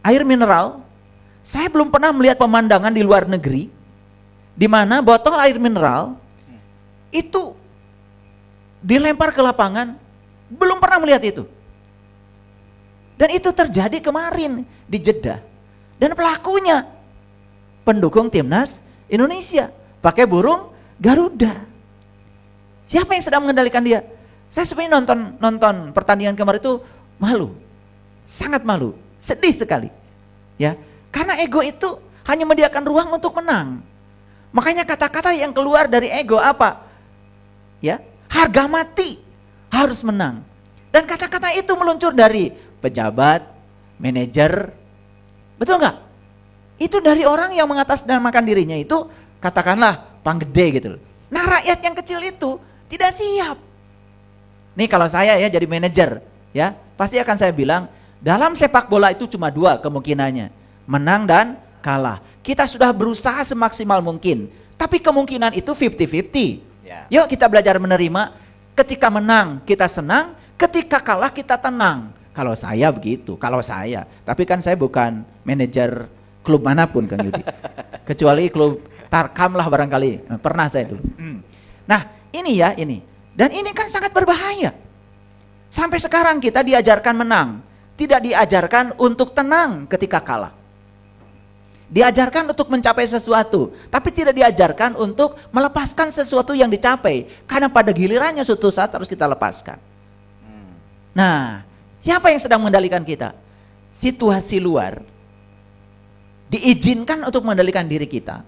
air mineral, saya belum pernah melihat pemandangan di luar negeri di mana botol air mineral itu dilempar ke lapangan, belum pernah melihat itu. Dan itu terjadi kemarin di Jeddah. Dan pelakunya pendukung timnas Indonesia pakai burung Garuda. Siapa yang sedang mengendalikan dia? Saya sebenarnya nonton pertandingan kemarin itu malu. Sangat malu, sedih sekali. Ya. Karena ego itu hanya menyediakan ruang untuk menang. Makanya kata-kata yang keluar dari ego apa? Ya, harga mati harus menang. Dan kata-kata itu meluncur dari pejabat, manajer. Betul nggak? Itu dari orang yang mengatasnamakan dirinya itu katakanlah panggede gitu. Nah rakyat yang kecil itu tidak siap. Nih kalau saya ya jadi manajer ya, pasti akan saya bilang dalam sepak bola itu cuma dua kemungkinannya. Menang dan kalah. Kita sudah berusaha semaksimal mungkin, tapi kemungkinan itu 50-50. Yuk kita belajar menerima. Ketika menang kita senang, ketika kalah kita tenang. Kalau saya begitu, kalau saya. Tapi kan saya bukan manajer klub manapun kan Yudi. Kecuali klub Tarkam lah barangkali. Pernah saya dulu. Nah ini ya ini. Dan ini kan sangat berbahaya. Sampai sekarang kita diajarkan menang, tidak diajarkan untuk tenang ketika kalah. Diajarkan untuk mencapai sesuatu, tapi tidak diajarkan untuk melepaskan sesuatu yang dicapai. Karena pada gilirannya suatu saat harus kita lepaskan. Nah, siapa yang sedang mengendalikan kita? Situasi luar diizinkan untuk mengendalikan diri kita.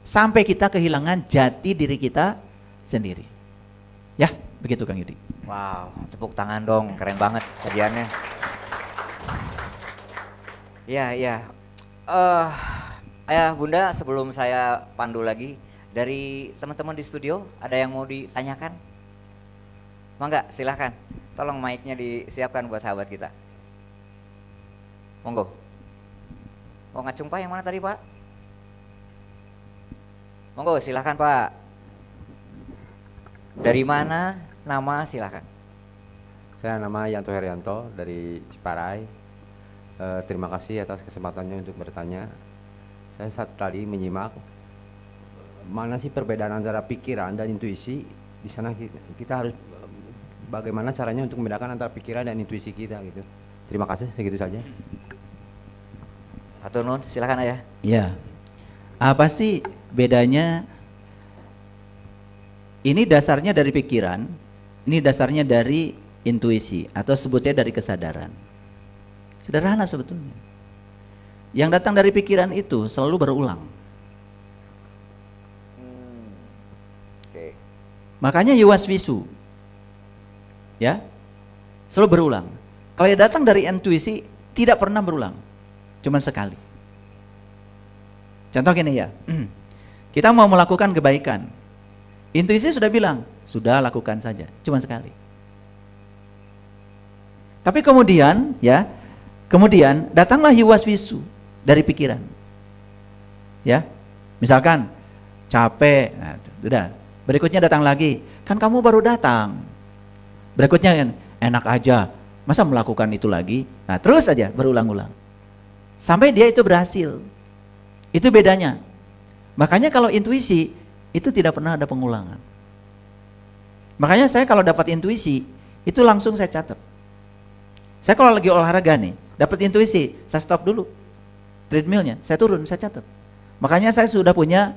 Sampai kita kehilangan jati diri kita sendiri. Ya, begitu Kang Yudi. Wow, tepuk tangan dong, keren banget kajiannya. Ya. Ayah Bunda, sebelum saya pandu lagi, dari teman-teman di studio ada yang mau ditanyakan? Mangga, silahkan. Tolong mic-nya disiapkan buat sahabat kita. Monggo. Oh, ngacung Pak, yang mana tadi Pak? Monggo, silahkan Pak. Dari mana, nama silahkan. Saya nama Yanto Herianto dari Ciparai. Terima kasih atas kesempatannya untuk bertanya. Saya saat tadi menyimak mana sih perbedaan antara pikiran dan intuisi. Di sana kita harus bagaimana caranya untuk membedakan antara pikiran dan intuisi kita gitu. Terima kasih, segitu saja. Hatur nuhun, silakan Ayah. Ya. Apa sih bedanya? Ini dasarnya dari pikiran, ini dasarnya dari intuisi atau sebutnya dari kesadaran. Sederhana sebetulnya. Yang datang dari pikiran itu selalu berulang. Oke. Makanya yuwaswisu. Ya. Selalu berulang. Kalau yang datang dari intuisi tidak pernah berulang. Cuma sekali. Contoh gini ya. Kita mau melakukan kebaikan. Intuisi sudah bilang, sudah lakukan saja, cuma sekali. Tapi kemudian datanglah yuwaswisu dari pikiran. Ya. Misalkan capek, nah, sudah. Berikutnya datang lagi, kan kamu baru datang. Berikutnya kan enak aja, masa melakukan itu lagi? Nah, terus saja berulang-ulang. Sampai dia itu berhasil. Itu bedanya. Makanya kalau intuisi itu tidak pernah ada pengulangan. Makanya saya kalau dapat intuisi itu langsung saya catat. Saya kalau lagi olahraga nih, dapat intuisi, saya stop dulu treadmillnya, saya turun, saya catat. Makanya saya sudah punya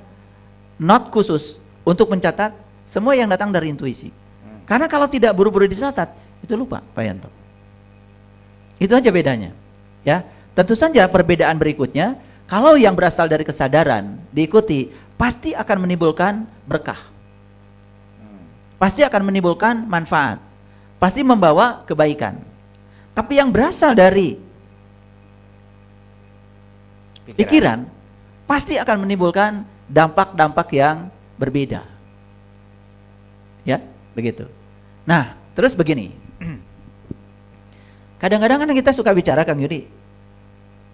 note khusus untuk mencatat semua yang datang dari intuisi. Karena kalau tidak buru-buru dicatat, itu lupa Pak Yanto. Itu aja bedanya. Ya, tentu saja perbedaan berikutnya, kalau yang berasal dari kesadaran diikuti, pasti akan menimbulkan berkah. Pasti akan menimbulkan manfaat. Pasti membawa kebaikan. Tapi yang berasal dari pikiran pasti akan menimbulkan dampak-dampak yang berbeda. Ya, begitu. Nah, terus begini. Kadang-kadang kan kita suka bicara, Kang Yudi.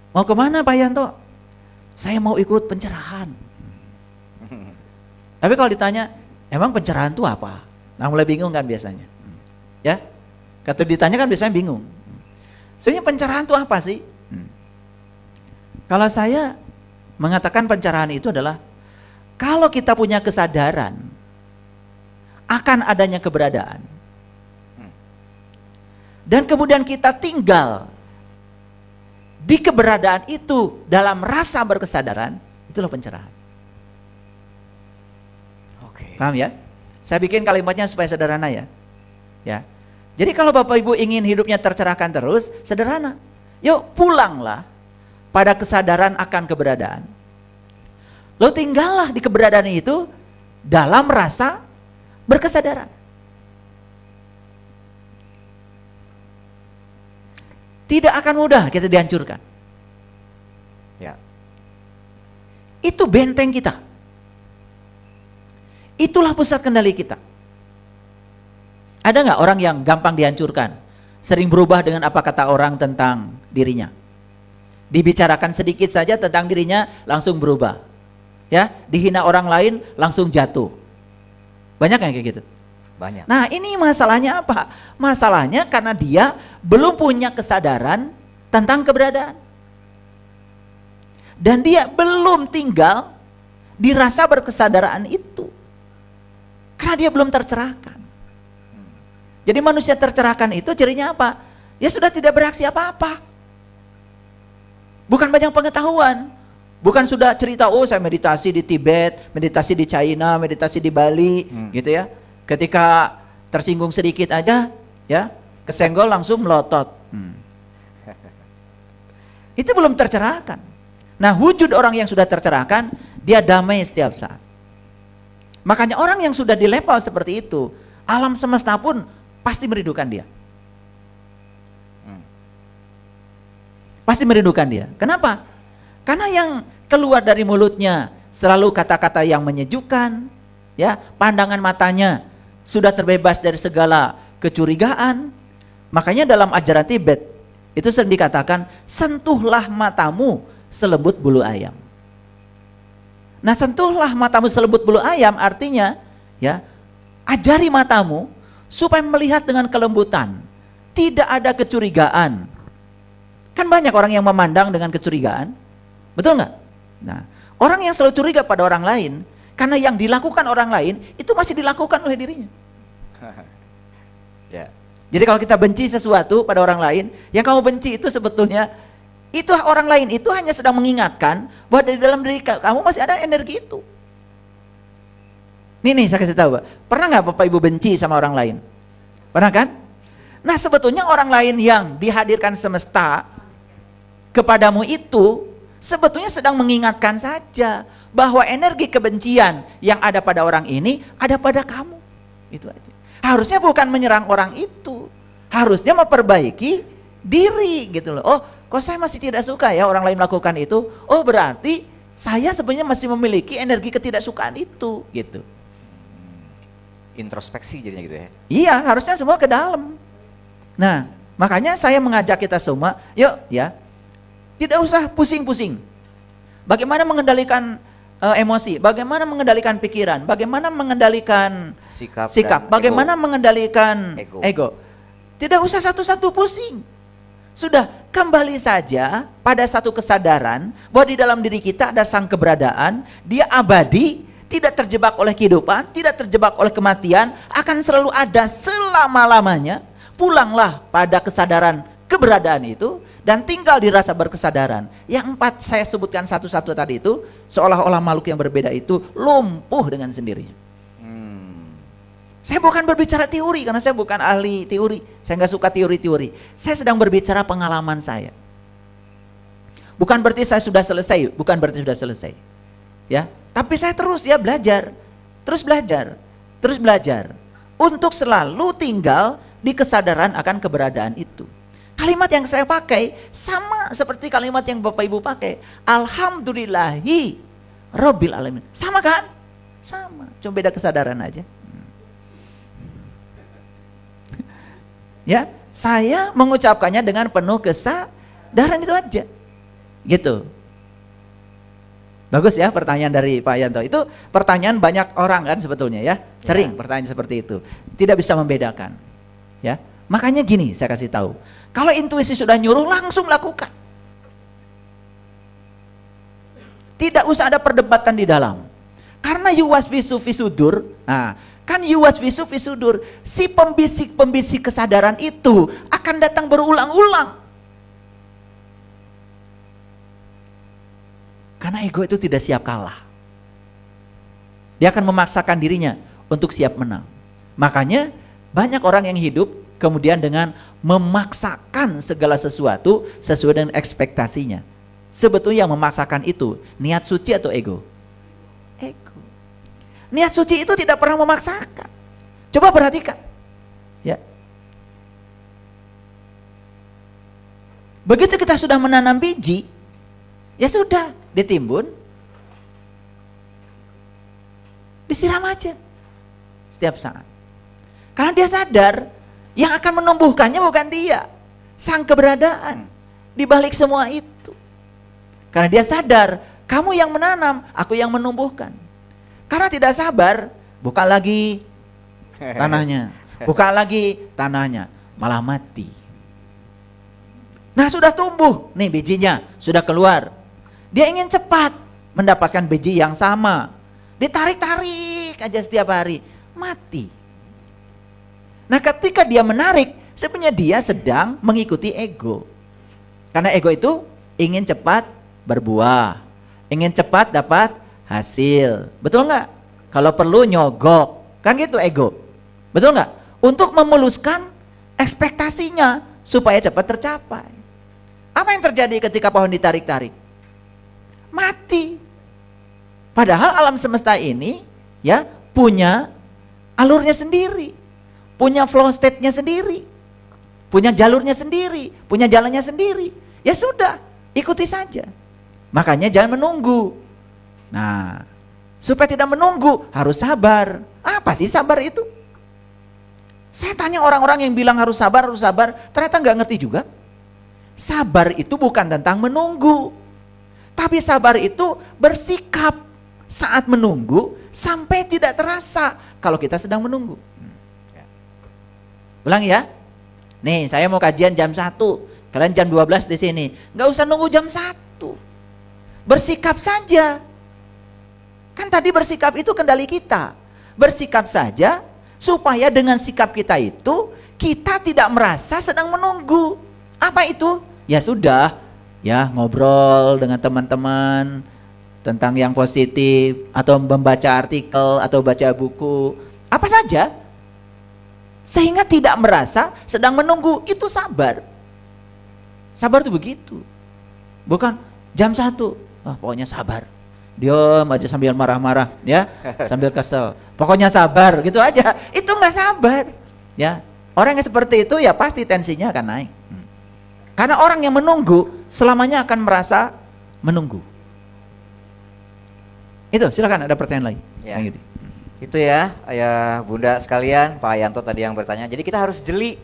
Mau kemana Pak Yanto? Saya mau ikut pencerahan. Tapi kalau ditanya, emang pencerahan itu apa? Nah, mulai bingung kan biasanya. Ya, kalau ditanya kan biasanya bingung. Sebenarnya pencerahan itu apa sih? Kalau saya mengatakan pencerahan itu adalah kalau kita punya kesadaran akan adanya keberadaan, dan kemudian kita tinggal di keberadaan itu dalam rasa berkesadaran, itulah pencerahan. Oke. Paham ya? Saya bikin kalimatnya supaya sederhana ya. Ya. Jadi kalau Bapak Ibu ingin hidupnya tercerahkan terus, sederhana. Yuk pulanglah pada kesadaran akan keberadaan. Lo tinggallah di keberadaan itu dalam rasa berkesadaran. Tidak akan mudah kita dihancurkan. Ya. Itu benteng kita. Itulah pusat kendali kita. Ada nggak orang yang gampang dihancurkan? Sering berubah dengan apa kata orang tentang dirinya. Dibicarakan sedikit saja tentang dirinya langsung berubah. Ya, dihina orang lain langsung jatuh. Banyak yang kayak gitu. Banyak. Nah, ini masalahnya apa? Masalahnya karena dia belum punya kesadaran tentang keberadaan. Dan dia belum tinggal di rasa berkesadaran itu. Karena dia belum tercerahkan. Jadi manusia tercerahkan itu cirinya apa? Ya sudah tidak bereaksi apa-apa. Bukan banyak pengetahuan. Bukan sudah cerita, oh saya meditasi di Tibet, meditasi di China, meditasi di Bali, gitu ya. Ketika tersinggung sedikit aja, ya, kesenggol langsung melotot. Itu belum tercerahkan. Nah, wujud orang yang sudah tercerahkan, dia damai setiap saat. Makanya orang yang sudah di level seperti itu, alam semesta pun pasti merindukan dia. Pasti merindukan dia. Kenapa? Karena yang keluar dari mulutnya selalu kata-kata yang menyejukkan, ya, pandangan matanya sudah terbebas dari segala kecurigaan, Makanya dalam ajaran Tibet itu sering dikatakan, sentuhlah matamu selembut bulu ayam. Nah, sentuhlah matamu selembut bulu ayam artinya, ya, ajari matamu supaya melihat dengan kelembutan, tidak ada kecurigaan. Kan banyak orang yang memandang dengan kecurigaan, betul nggak? Nah, orang yang selalu curiga pada orang lain, karena yang dilakukan orang lain itu masih dilakukan oleh dirinya. Ya. Jadi kalau kita benci sesuatu pada orang lain, yang kamu benci itu sebetulnya, itu orang lain itu hanya sedang mengingatkan bahwa di dalam diri kamu masih ada energi itu. Nih saya kasih tahu, Pak. Pernah nggak Bapak Ibu benci sama orang lain? Pernah kan? Nah, sebetulnya orang lain yang dihadirkan semesta kepadamu itu sebetulnya sedang mengingatkan saja bahwa energi kebencian yang ada pada orang ini ada pada kamu. Itu aja. Harusnya bukan menyerang orang itu, harusnya memperbaiki diri gitu loh. Oh, kok saya masih tidak suka ya orang lain melakukan itu? Oh, berarti saya sebenarnya masih memiliki energi ketidaksukaan itu gitu. Introspeksi jadinya gitu ya. Iya, harusnya semua ke dalam. Nah, makanya saya mengajak kita semua, yuk ya, tidak usah pusing-pusing. Bagaimana mengendalikan emosi, bagaimana mengendalikan pikiran, bagaimana mengendalikan sikap, bagaimana mengendalikan ego. Tidak usah satu-satu pusing. Sudah, kembali saja pada satu kesadaran bahwa di dalam diri kita ada sang keberadaan, dia abadi, tidak terjebak oleh kehidupan, tidak terjebak oleh kematian, akan selalu ada selama-lamanya. Pulanglah pada kesadaran keberadaan itu dan tinggal di rasa berkesadaran. Yang 4 saya sebutkan satu-satu tadi itu, seolah-olah makhluk yang berbeda itu lumpuh dengan sendirinya. Saya bukan berbicara teori karena saya bukan ahli teori. Saya nggak suka teori-teori. Saya sedang berbicara pengalaman saya. Bukan berarti saya sudah selesai, bukan berarti sudah selesai. Ya, tapi saya terus ya belajar, terus belajar, terus belajar untuk selalu tinggal di kesadaran akan keberadaan itu. Kalimat yang saya pakai sama seperti kalimat yang Bapak Ibu pakai. Alhamdulillahi Rabbil Alamin. Sama kan? Sama, cuma beda kesadaran aja. Ya, saya mengucapkannya dengan penuh kesadaran itu aja. Gitu. Bagus ya pertanyaan dari Pak Yanto. Itu pertanyaan banyak orang kan sebetulnya ya. Sering pertanyaan seperti itu. Tidak bisa membedakan. Ya. Makanya gini saya kasih tahu. Kalau intuisi sudah nyuruh langsung lakukan. Tidak usah ada perdebatan di dalam. Karena yuwaswisu fisudur. Nah, kan yuwaswisu fisudur. Si pembisik-pembisik kesadaran itu akan datang berulang-ulang. Karena ego itu tidak siap kalah. Dia akan memaksakan dirinya untuk siap menang. Makanya banyak orang yang hidup kemudian dengan memaksakan segala sesuatu sesuai dengan ekspektasinya. Sebetulnya yang memaksakan itu niat suci atau ego? Ego. Niat suci itu tidak pernah memaksakan. Coba perhatikan. Ya. Begitu kita sudah menanam biji, ya sudah, ditimbun, disiram aja setiap saat. Karena dia sadar yang akan menumbuhkannya bukan dia, sang keberadaan di balik semua itu. Karena dia sadar, kamu yang menanam, aku yang menumbuhkan. Karena tidak sabar, bukan lagi tanahnya, bukan lagi tanahnya, malah mati. Nah sudah tumbuh, nih bijinya sudah keluar. Dia ingin cepat mendapatkan biji yang sama. Ditarik-tarik aja setiap hari, mati. Nah ketika dia menarik, sebenarnya dia sedang mengikuti ego. Karena ego itu ingin cepat berbuah, ingin cepat dapat hasil. Betul nggak? Kalau perlu nyogok, kan gitu ego. Betul nggak? Untuk memuluskan ekspektasinya supaya cepat tercapai. Apa yang terjadi ketika pohon ditarik-tarik? Mati. Padahal alam semesta ini ya punya alurnya sendiri, punya flow state-nya sendiri, punya jalurnya sendiri, punya jalannya sendiri. Ya sudah, ikuti saja. Makanya jangan menunggu. Nah, supaya tidak menunggu harus sabar. Apa sih sabar itu? Saya tanya orang-orang yang bilang harus sabar, ternyata nggak ngerti juga. Sabar itu bukan tentang menunggu, tapi sabar itu bersikap saat menunggu sampai tidak terasa kalau kita sedang menunggu. Ulang ya. Nih, saya mau kajian jam 1, kalian jam 12 di sini. Nggak usah nunggu jam 1. Bersikap saja. Kan tadi bersikap itu kendali kita. Bersikap saja supaya dengan sikap kita itu kita tidak merasa sedang menunggu. Apa itu? Ya sudah, ya ngobrol dengan teman-teman tentang yang positif, atau membaca artikel atau baca buku, apa saja, sehingga tidak merasa sedang menunggu. Itu sabar. Sabar itu begitu. Bukan jam 1, pokoknya sabar, diam aja sambil marah-marah, ya, sambil kesel, pokoknya sabar gitu aja. Itu nggak sabar, ya. Orang yang seperti itu ya pasti tensinya akan naik. Karena orang yang menunggu selamanya akan merasa menunggu. Itu, silakan ada pertanyaan lagi. Ya. Itu ya, ayah bunda sekalian, Pak Yanto tadi yang bertanya. Jadi kita harus jeli.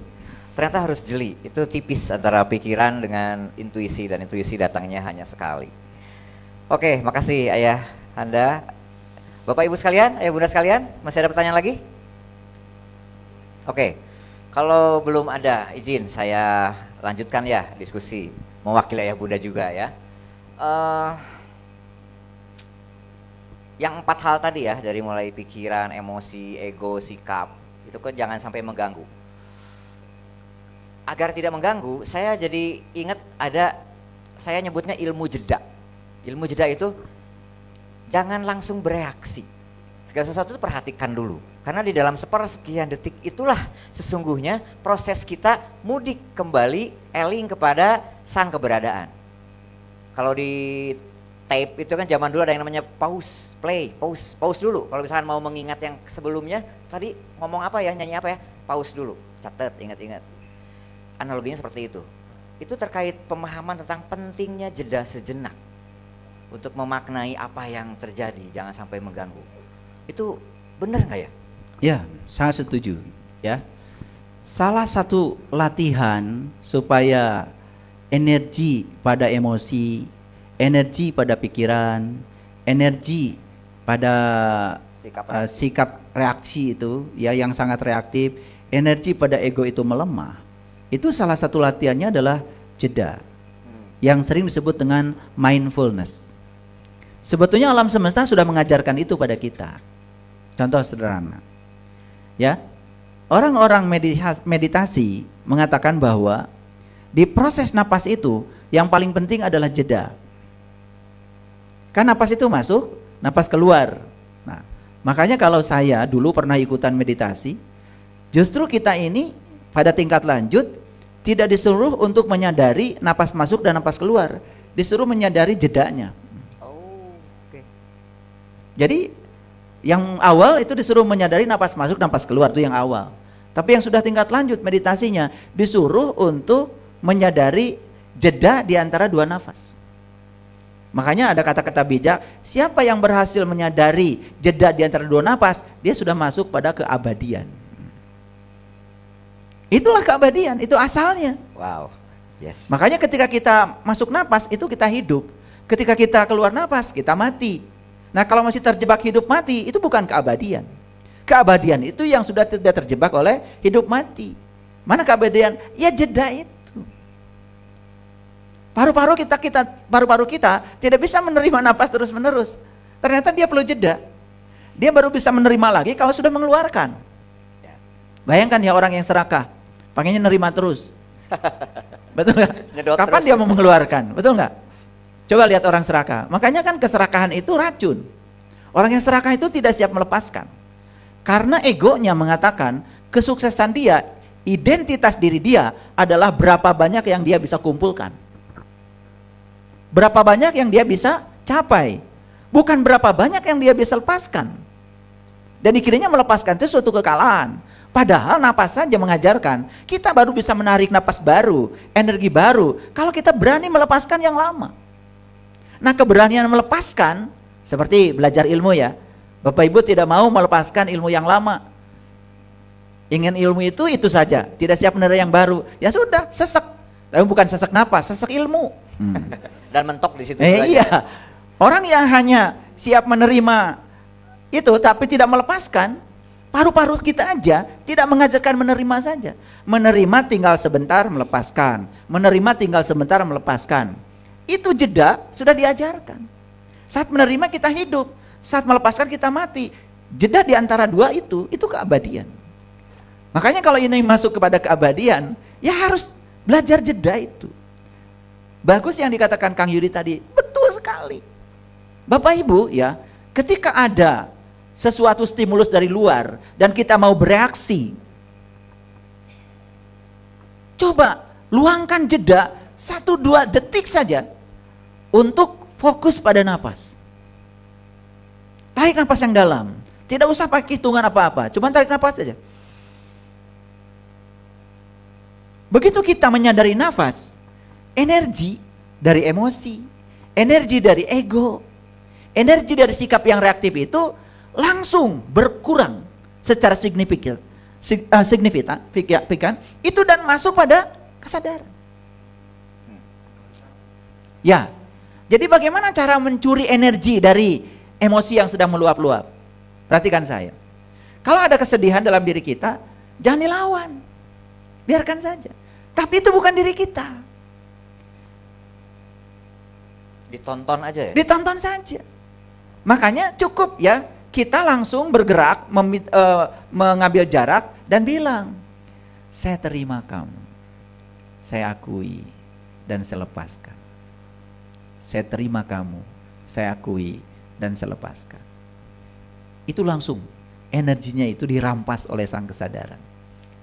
Ternyata harus jeli. Itu tipis antara pikiran dengan intuisi, dan intuisi datangnya hanya sekali. Oke, makasih ayah Anda. Bapak Ibu sekalian, ayah bunda sekalian, masih ada pertanyaan lagi? Oke, kalau belum ada, izin saya lanjutkan ya diskusi, mewakili ayah bunda juga ya. Yang 4 hal tadi ya, dari mulai pikiran, emosi, ego, sikap, itu kan jangan sampai mengganggu. Agar tidak mengganggu, saya jadi ingat ada, saya nyebutnya ilmu jeda. Ilmu jeda itu jangan langsung bereaksi. Segala sesuatu itu perhatikan dulu. Karena di dalam sepersekian detik itulah sesungguhnya proses kita mudik kembali eling kepada sang keberadaan. Kalau di tape itu kan zaman dulu ada yang namanya pause, play, pause dulu. Kalau misalkan mau mengingat yang sebelumnya, tadi ngomong apa ya, nyanyi apa ya, pause dulu, catat, ingat-ingat. Analoginya seperti itu. Itu terkait pemahaman tentang pentingnya jeda sejenak untuk memaknai apa yang terjadi, jangan sampai mengganggu. Itu benar nggak ya? Ya, sangat setuju. Ya, salah satu latihan supaya energi pada emosi, energi pada pikiran, energi pada sikap reaksi itu, ya, yang sangat reaktif, energi pada ego itu melemah. Itu salah satu latihannya adalah jeda, yang sering disebut dengan mindfulness. Sebetulnya alam semesta sudah mengajarkan itu pada kita. Contoh sederhana, ya, orang-orang meditasi mengatakan bahwa di proses napas itu yang paling penting adalah jeda. Kan napas itu masuk, napas keluar. Nah, makanya kalau saya dulu pernah ikutan meditasi, justru kita ini pada tingkat lanjut tidak disuruh untuk menyadari napas masuk dan napas keluar, disuruh menyadari jedanya. Oh, oke. Jadi yang awal itu disuruh menyadari napas masuk, napas keluar, itu yang awal. Tapi yang sudah tingkat lanjut meditasinya disuruh untuk menyadari jeda di antara dua nafas. Makanya ada kata-kata bijak, siapa yang berhasil menyadari jeda di antara dua nafas, dia sudah masuk pada keabadian. Itulah keabadian, itu asalnya. Wow, yes. Makanya ketika kita masuk napas, itu kita hidup. Ketika kita keluar napas, kita mati. Nah, kalau masih terjebak hidup mati, itu bukan keabadian. Keabadian itu yang sudah tidak terjebak oleh hidup mati. Mana keabadian? Ya jeda itu. Paru-paru kita tidak bisa menerima napas terus-menerus. Ternyata dia perlu jeda. Dia baru bisa menerima lagi kalau sudah mengeluarkan. Bayangkan ya orang yang serakah, pengennya nerima terus. Betul nggak? Kapan dia mau mengeluarkan? Betul nggak? Coba lihat orang serakah. Makanya kan keserakahan itu racun. Orang yang serakah itu tidak siap melepaskan. Karena egonya mengatakan kesuksesan dia, identitas diri dia adalah berapa banyak yang dia bisa kumpulkan. Berapa banyak yang dia bisa capai. Bukan berapa banyak yang dia bisa lepaskan. Dan dikiranya melepaskan itu suatu kekalahan. Padahal napas saja mengajarkan, kita baru bisa menarik napas baru, energi baru, kalau kita berani melepaskan yang lama. Nah, keberanian melepaskan, seperti belajar ilmu ya, Bapak Ibu tidak mau melepaskan ilmu yang lama. ingin ilmu itu saja, tidak siap menerima yang baru, ya sudah, sesek. Tapi bukan sesek napas, sesek ilmu. Dan mentok di situ. Iya. Orang yang hanya siap menerima itu tapi tidak melepaskan, paru-paru kita aja tidak mengajarkan menerima saja. Menerima tinggal sebentar melepaskan, menerima tinggal sebentar melepaskan. Itu jeda sudah diajarkan. Saat menerima kita hidup, saat melepaskan kita mati. Jeda di antara dua itu keabadian. Makanya kalau ini masuk kepada keabadian, ya harus belajar jeda itu. Bagus yang dikatakan Kang Yudi tadi, betul sekali. Bapak Ibu ya, ketika ada sesuatu stimulus dari luar dan kita mau bereaksi, coba luangkan jeda 1-2 detik saja untuk fokus pada napas. Tarik napas yang dalam, tidak usah pakai hitungan apa-apa, cuma tarik napas saja. Begitu kita menyadari nafas, energi dari emosi, energi dari ego, energi dari sikap yang reaktif itu langsung berkurang secara signifikan, itu dan masuk pada kesadaran. Ya, jadi bagaimana cara mencuri energi dari emosi yang sedang meluap-luap? Perhatikan saya. Kalau ada kesedihan dalam diri kita, jangan dilawan, biarkan saja. Tapi itu bukan diri kita. Ditonton aja ya? Ditonton saja. Makanya cukup ya, kita langsung bergerak, mengambil jarak dan bilang, saya terima kamu, saya akui dan saya lepaskan. Saya terima kamu, saya akui dan saya lepaskan. Itu langsung energinya itu dirampas oleh sang kesadaran.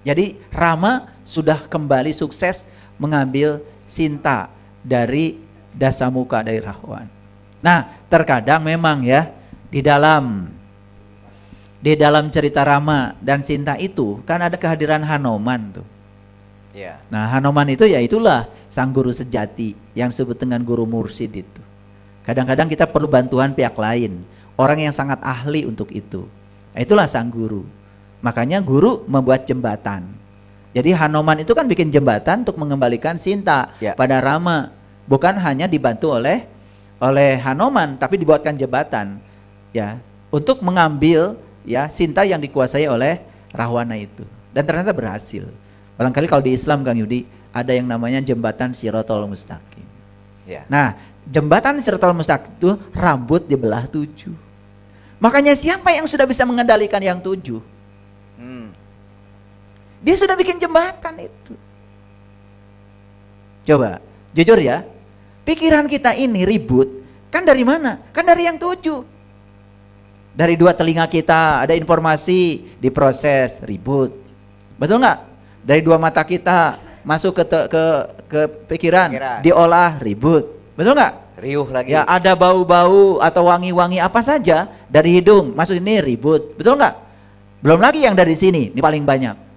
Jadi Rama sudah kembali sukses mengambil Sinta dari Dasamuka, dari Rahwan. Nah, terkadang memang ya di dalam cerita Rama dan Sinta itu kan ada kehadiran Hanoman tuh. Yeah. Nah, Hanoman itu ya itulah sang guru sejati yang disebut dengan guru mursid itu. Kadang-kadang kita perlu bantuan pihak lain, orang yang sangat ahli untuk itu. Nah, itulah sang guru. Makanya guru membuat jembatan. Jadi Hanoman itu kan bikin jembatan untuk mengembalikan Sinta pada Rama. Bukan hanya dibantu oleh Hanoman, tapi dibuatkan jembatan ya untuk mengambil ya Sinta yang dikuasai oleh Rahwana itu. Dan ternyata berhasil. Barangkali kalau di Islam Kang Yudi ada yang namanya jembatan Shirathul Mustaqim. Yeah. Nah, jembatan Shirathul Mustaqim itu rambut dibelah 7. Makanya siapa yang sudah bisa mengendalikan yang 7? Dia sudah bikin jembatan itu. Coba, jujur ya, pikiran kita ini ribut, kan dari mana? Kan dari yang 7. Dari 2 telinga kita ada informasi, diproses, ribut. Betul nggak? Dari 2 mata kita masuk ke pikiran, diolah, ribut. Betul nggak? Riuh lagi. Ya, ada bau-bau atau wangi-wangi apa saja dari hidung masuk ini, ribut. Betul nggak? Belum lagi yang dari sini, ini paling banyak.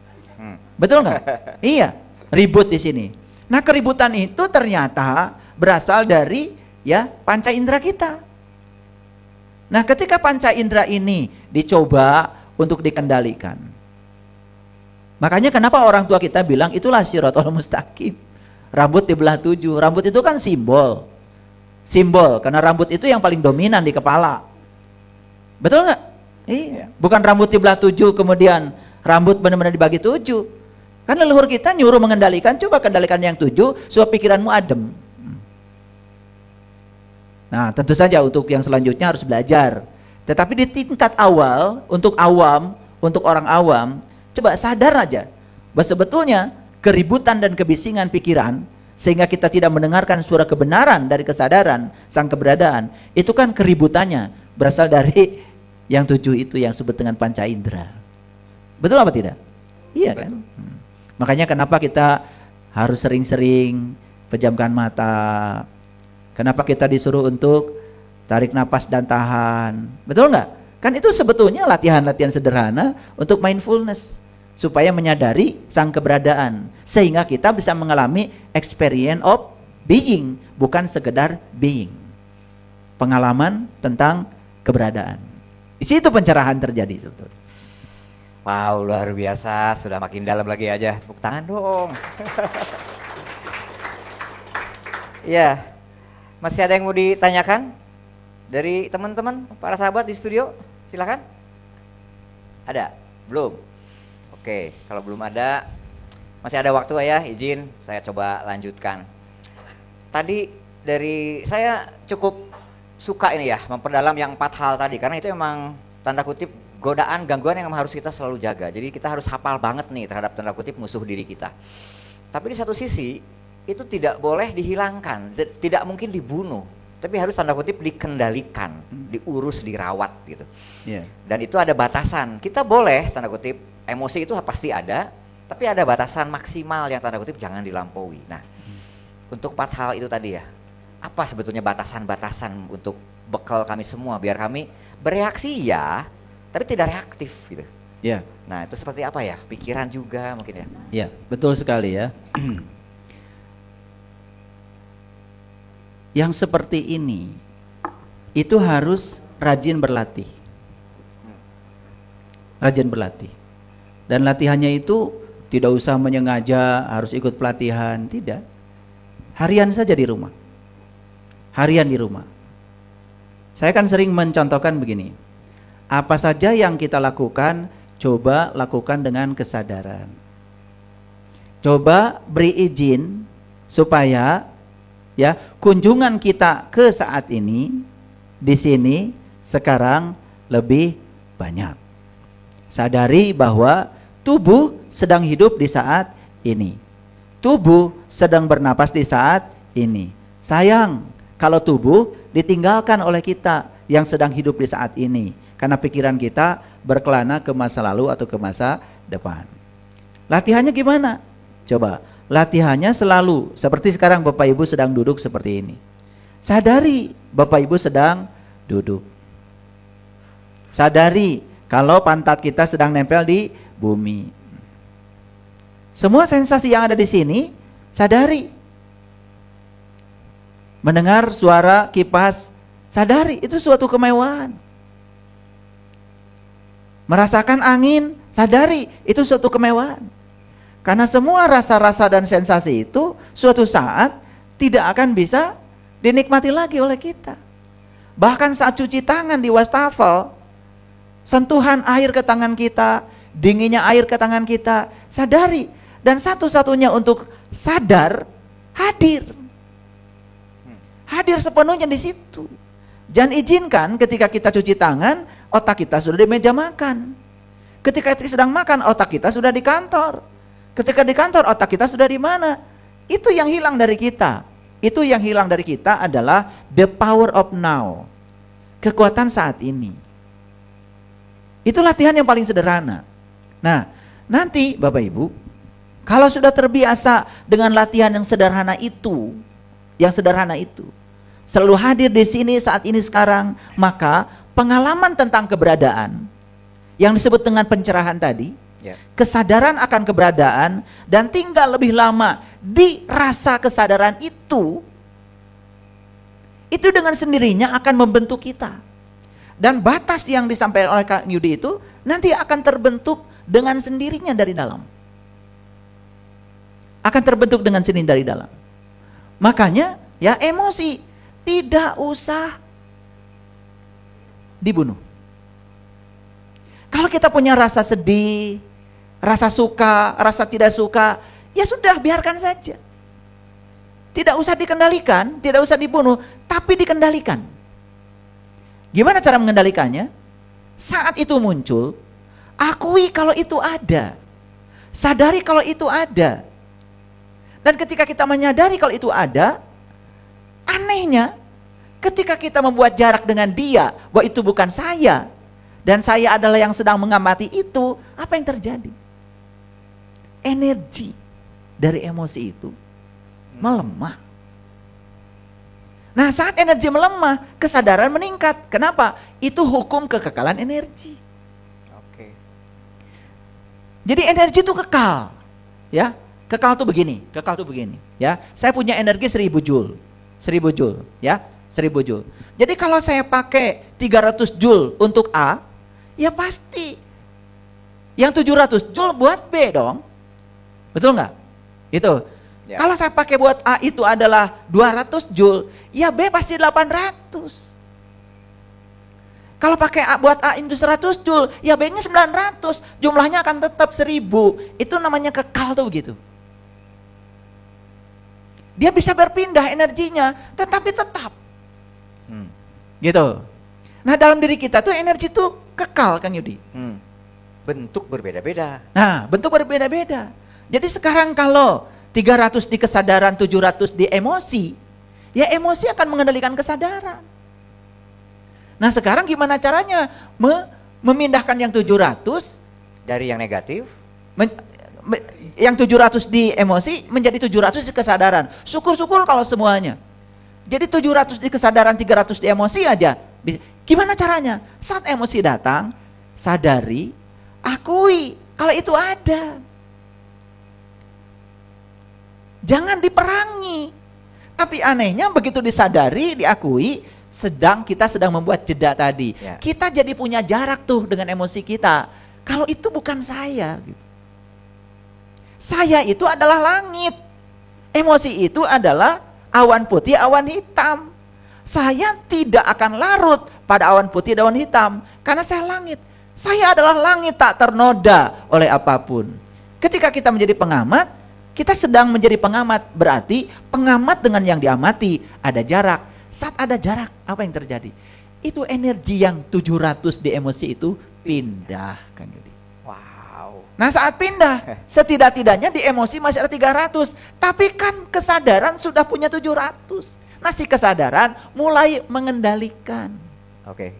Betul nggak? Iya, ribut di sini. Nah, keributan itu ternyata berasal dari ya panca indera kita. Nah, ketika panca indera ini dicoba untuk dikendalikan, makanya kenapa orang tua kita bilang itulah Shirathul Mustaqim. Rambut dibelah 7. Rambut itu kan simbol. Simbol, karena rambut itu yang paling dominan di kepala. Betul nggak? Iya. Bukan rambut dibelah 7 kemudian rambut benar-benar dibagi 7. Kan leluhur kita nyuruh mengendalikan, coba kendalikan yang 7 supaya pikiranmu adem. Nah, tentu saja untuk yang selanjutnya harus belajar. Tetapi di tingkat awal, untuk awam, untuk orang awam, coba sadar aja bahwa sebetulnya keributan dan kebisingan pikiran sehingga kita tidak mendengarkan suara kebenaran dari kesadaran sang keberadaan, itu kan keributannya berasal dari yang 7 itu yang disebut dengan panca indera. Betul apa tidak? Iya kan? Makanya kenapa kita harus sering-sering pejamkan mata. Kenapa kita disuruh untuk tarik napas dan tahan. Betul nggak? Kan itu sebetulnya latihan-latihan sederhana untuk mindfulness. Supaya menyadari sang keberadaan. Sehingga kita bisa mengalami experience of being. Bukan sekedar being. Pengalaman tentang keberadaan. Di situ pencerahan terjadi sebetulnya. Wow, luar biasa, sudah makin dalam lagi aja. Tepuk tangan dong. Iya, masih ada yang mau ditanyakan dari teman-teman, para sahabat di studio? Silakan. Ada? Belum? Oke, kalau belum ada, masih ada waktu ya, izin saya coba lanjutkan. Tadi dari saya cukup suka ini ya, memperdalam yang 4 hal tadi, karena itu memang tanda kutip godaan, gangguan yang harus kita selalu jaga. Jadi kita harus hafal banget nih terhadap tanda kutip musuh diri kita. Tapi di satu sisi, itu tidak boleh dihilangkan, tidak mungkin dibunuh, tapi harus tanda kutip dikendalikan, diurus, dirawat gitu. Yeah. Dan itu ada batasan. Kita boleh tanda kutip emosi itu pasti ada, tapi ada batasan maksimal yang tanda kutip jangan dilampaui. Nah, untuk 4 hal itu tadi ya, apa sebetulnya batasan-batasan untuk bekal kami semua biar kami bereaksi ya, tapi tidak reaktif gitu. Ya. Nah, itu seperti apa ya? Pikiran juga mungkin ya. Ya, betul sekali ya. Yang seperti ini itu harus rajin berlatih. Rajin berlatih. Dan latihannya itu tidak usah menyengaja harus ikut pelatihan, tidak. Harian saja di rumah. Harian di rumah. Saya kan sering mencontohkan begini. Apa saja yang kita lakukan, coba lakukan dengan kesadaran. Coba beri izin supaya ya kunjungan kita ke saat ini di sini sekarang lebih banyak. Sadari bahwa tubuh sedang hidup di saat ini. Tubuh sedang bernapas di saat ini. Sayang kalau tubuh ditinggalkan oleh kita yang sedang hidup di saat ini, karena pikiran kita berkelana ke masa lalu atau ke masa depan. Latihannya gimana? Coba, latihannya selalu seperti sekarang Bapak Ibu sedang duduk seperti ini. Sadari Bapak Ibu sedang duduk. Sadari kalau pantat kita sedang nempel di bumi. Semua sensasi yang ada di sini, sadari. Mendengar suara kipas, sadari itu suatu kemewahan. Merasakan angin, sadari itu suatu kemewahan. Karena semua rasa-rasa dan sensasi itu suatu saat tidak akan bisa dinikmati lagi oleh kita. Bahkan saat cuci tangan di wastafel, sentuhan air ke tangan kita, dinginnya air ke tangan kita, sadari. Dan satu-satunya untuk sadar, hadir. Hadir sepenuhnya di situ. Jangan izinkan ketika kita cuci tangan, otak kita sudah di meja makan. Ketika kita sedang makan, otak kita sudah di kantor. Ketika di kantor, otak kita sudah di mana? Itu yang hilang dari kita. Itu yang hilang dari kita adalah the power of now. Kekuatan saat ini. Itu latihan yang paling sederhana. Nah, nanti Bapak Ibu, kalau sudah terbiasa dengan latihan yang sederhana itu, selalu hadir di sini saat ini sekarang, maka pengalaman tentang keberadaan yang disebut dengan pencerahan tadi, kesadaran akan keberadaan dan tinggal lebih lama di rasa kesadaran itu dengan sendirinya akan membentuk kita. Dan batas yang disampaikan oleh Kak Yudi itu nanti akan terbentuk dengan sendirinya dari dalam. Akan terbentuk dengan sendiri dari dalam. Makanya ya emosi tidak usah dibunuh. Kalau kita punya rasa sedih, rasa suka, rasa tidak suka, ya sudah biarkan saja. Tidak usah dikendalikan, tidak usah dibunuh, tapi dikendalikan. Gimana cara mengendalikannya? Saat itu muncul, akui kalau itu ada. Sadari kalau itu ada. Dan ketika kita menyadari kalau itu ada, anehnya ketika kita membuat jarak dengan dia, bahwa itu bukan saya, dan saya adalah yang sedang mengamati itu, apa yang terjadi? Energi dari emosi itu melemah. Nah, saat energi melemah, kesadaran meningkat. Kenapa? Itu hukum kekekalan energi. Oke. Jadi energi itu kekal, ya. Kekal tuh begini, ya. Saya punya energi 1000 joule. 1000 joule, ya. 1000 joule. Jadi kalau saya pakai 300 joule untuk A, ya pasti Yang 700 joule buat B dong. Betul nggak? Itu. Ya. Kalau saya pakai buat A itu adalah 200 joule, ya B pasti 800. Kalau pakai A buat A itu 100 joule, ya B-nya 900. Jumlahnya akan tetap 1000. Itu namanya kekal tuh begitu. Dia bisa berpindah energinya, tetapi tetap. Gitu. Nah, dalam diri kita tuh energi tuh kekal, Kang Yudi. Bentuk berbeda-beda. Nah, bentuk berbeda-beda. Jadi sekarang kalau 300 di kesadaran, 700 di emosi, ya emosi akan mengendalikan kesadaran. Nah, sekarang gimana caranya memindahkan yang 700 Dari yang negatif, yang 700 di emosi menjadi 700 di kesadaran. Syukur-syukur kalau semuanya. Jadi 700 di kesadaran, 300 di emosi aja. Gimana caranya? Saat emosi datang, sadari, akui kalau itu ada. Jangan diperangi. Tapi anehnya begitu disadari, diakui, kita sedang membuat jeda tadi. Ya. Kita jadi punya jarak tuh dengan emosi kita. Kalau itu bukan saya gitu. Saya itu adalah langit. Emosi itu adalah awan putih, awan hitam. Saya tidak akan larut pada awan putih dan awan hitam karena saya langit. Saya adalah langit tak ternoda oleh apapun. Ketika kita menjadi pengamat, kita sedang menjadi pengamat, berarti pengamat dengan yang diamati ada jarak. Saat ada jarak, apa yang terjadi? Itu energi yang 700 di emosi itu pindah, Kang Yudi. wow. Nah, saat pindah, setidak-tidaknya di emosi masih ada 300, tapi kan kesadaran sudah punya 700. Nah, si kesadaran mulai mengendalikan. Oke.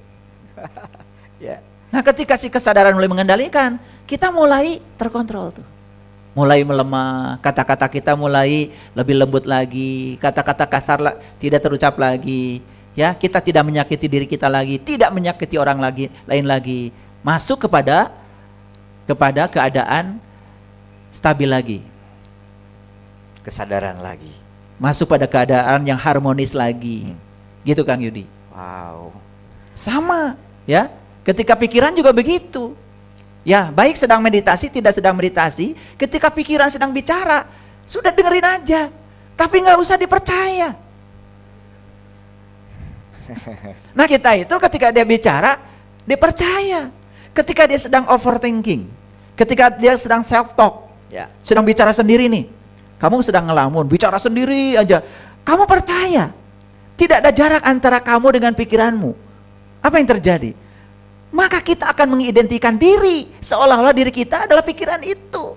Ya. Nah, ketika si kesadaran mulai mengendalikan, kita mulai terkontrol tuh. Mulai melemah, kata-kata kita mulai lebih lembut lagi, kata-kata kasar tidak terucap lagi, ya, kita tidak menyakiti diri kita lagi, tidak menyakiti orang lain lagi, masuk kepada keadaan stabil lagi, Kesadaran lagi. masuk pada keadaan yang harmonis lagi, gitu Kang Yudi. Wow. Sama, ya, ketika pikiran juga begitu. Ya, baik sedang meditasi, tidak sedang meditasi, ketika pikiran sedang bicara, sudah dengerin aja, tapi nggak usah dipercaya. Nah, kita itu ketika dia bicara, dipercaya. Ketika dia sedang overthinking, ketika dia sedang self-talk, Ya. sedang bicara sendiri nih, kamu sedang ngelamun, bicara sendiri aja, kamu percaya. Tidak ada jarak antara kamu dengan pikiranmu. Apa yang terjadi? Maka kita akan mengidentikan diri seolah-olah diri kita adalah pikiran itu.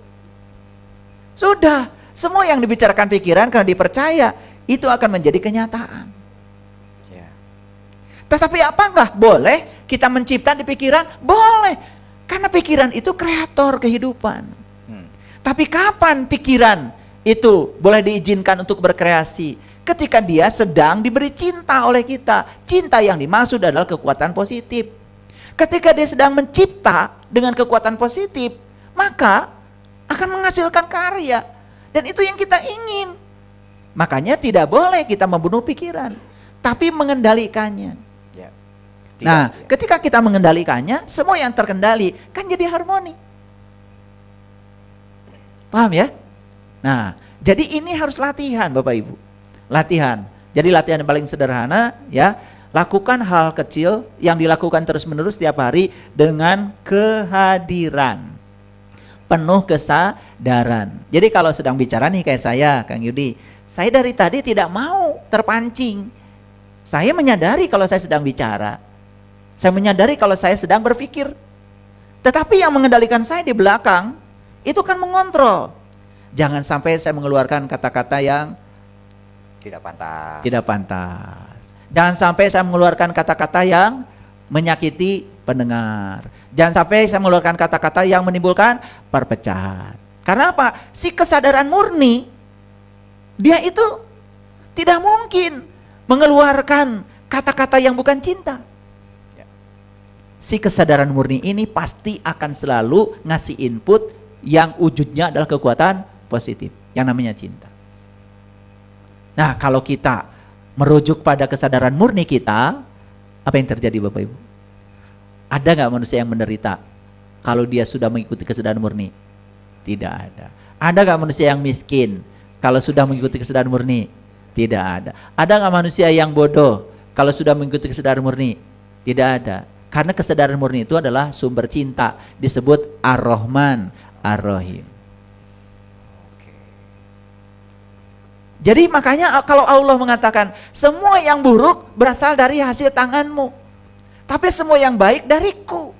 Sudah, semua yang dibicarakan pikiran karena dipercaya itu akan menjadi kenyataan. Ya. Tetapi apakah boleh kita mencipta di pikiran? Boleh, karena pikiran itu kreator kehidupan. Tapi kapan pikiran itu boleh diizinkan untuk berkreasi? Ketika dia sedang diberi cinta oleh kita. Cinta yang dimaksud adalah kekuatan positif. Ketika dia sedang mencipta dengan kekuatan positif, maka akan menghasilkan karya. Dan itu yang kita ingin. Makanya tidak boleh kita membunuh pikiran, tapi mengendalikannya. Ya. Nah, ketika kita mengendalikannya, semua yang terkendali kan jadi harmoni. Paham ya? Nah, jadi ini harus latihan Bapak Ibu. Latihan. Jadi latihan yang paling sederhana ya. Lakukan hal kecil yang dilakukan terus-menerus setiap hari dengan kehadiran, penuh kesadaran. Jadi kalau sedang bicara nih kayak saya, Kang Yudi, saya dari tadi tidak mau terpancing. Saya menyadari kalau saya sedang bicara. Saya menyadari kalau saya sedang berpikir. Tetapi yang mengendalikan saya di belakang, itu kan mengontrol. Jangan sampai saya mengeluarkan kata-kata yang Tidak pantas. tidak pantas. Jangan sampai saya mengeluarkan kata-kata yang menyakiti pendengar. Jangan sampai saya mengeluarkan kata-kata yang menimbulkan perpecahan. Karena apa? Si kesadaran murni, dia itu tidak mungkin mengeluarkan kata-kata yang bukan cinta. Si kesadaran murni ini pasti akan selalu ngasih input yang wujudnya adalah kekuatan positif, yang namanya cinta. Nah, kalau kita merujuk pada kesadaran murni kita, apa yang terjadi Bapak Ibu? Ada nggak manusia yang menderita? kalau dia sudah mengikuti kesadaran murni? Tidak ada. Ada nggak manusia yang miskin kalau sudah mengikuti kesadaran murni? Tidak ada. Ada nggak manusia yang bodoh kalau sudah mengikuti kesadaran murni? Tidak ada. Karena kesadaran murni itu adalah sumber cinta, disebut Ar-Rahman, Ar-Rahim. Jadi makanya kalau Allah mengatakan semua yang buruk berasal dari hasil tanganmu, tapi semua yang baik dariku.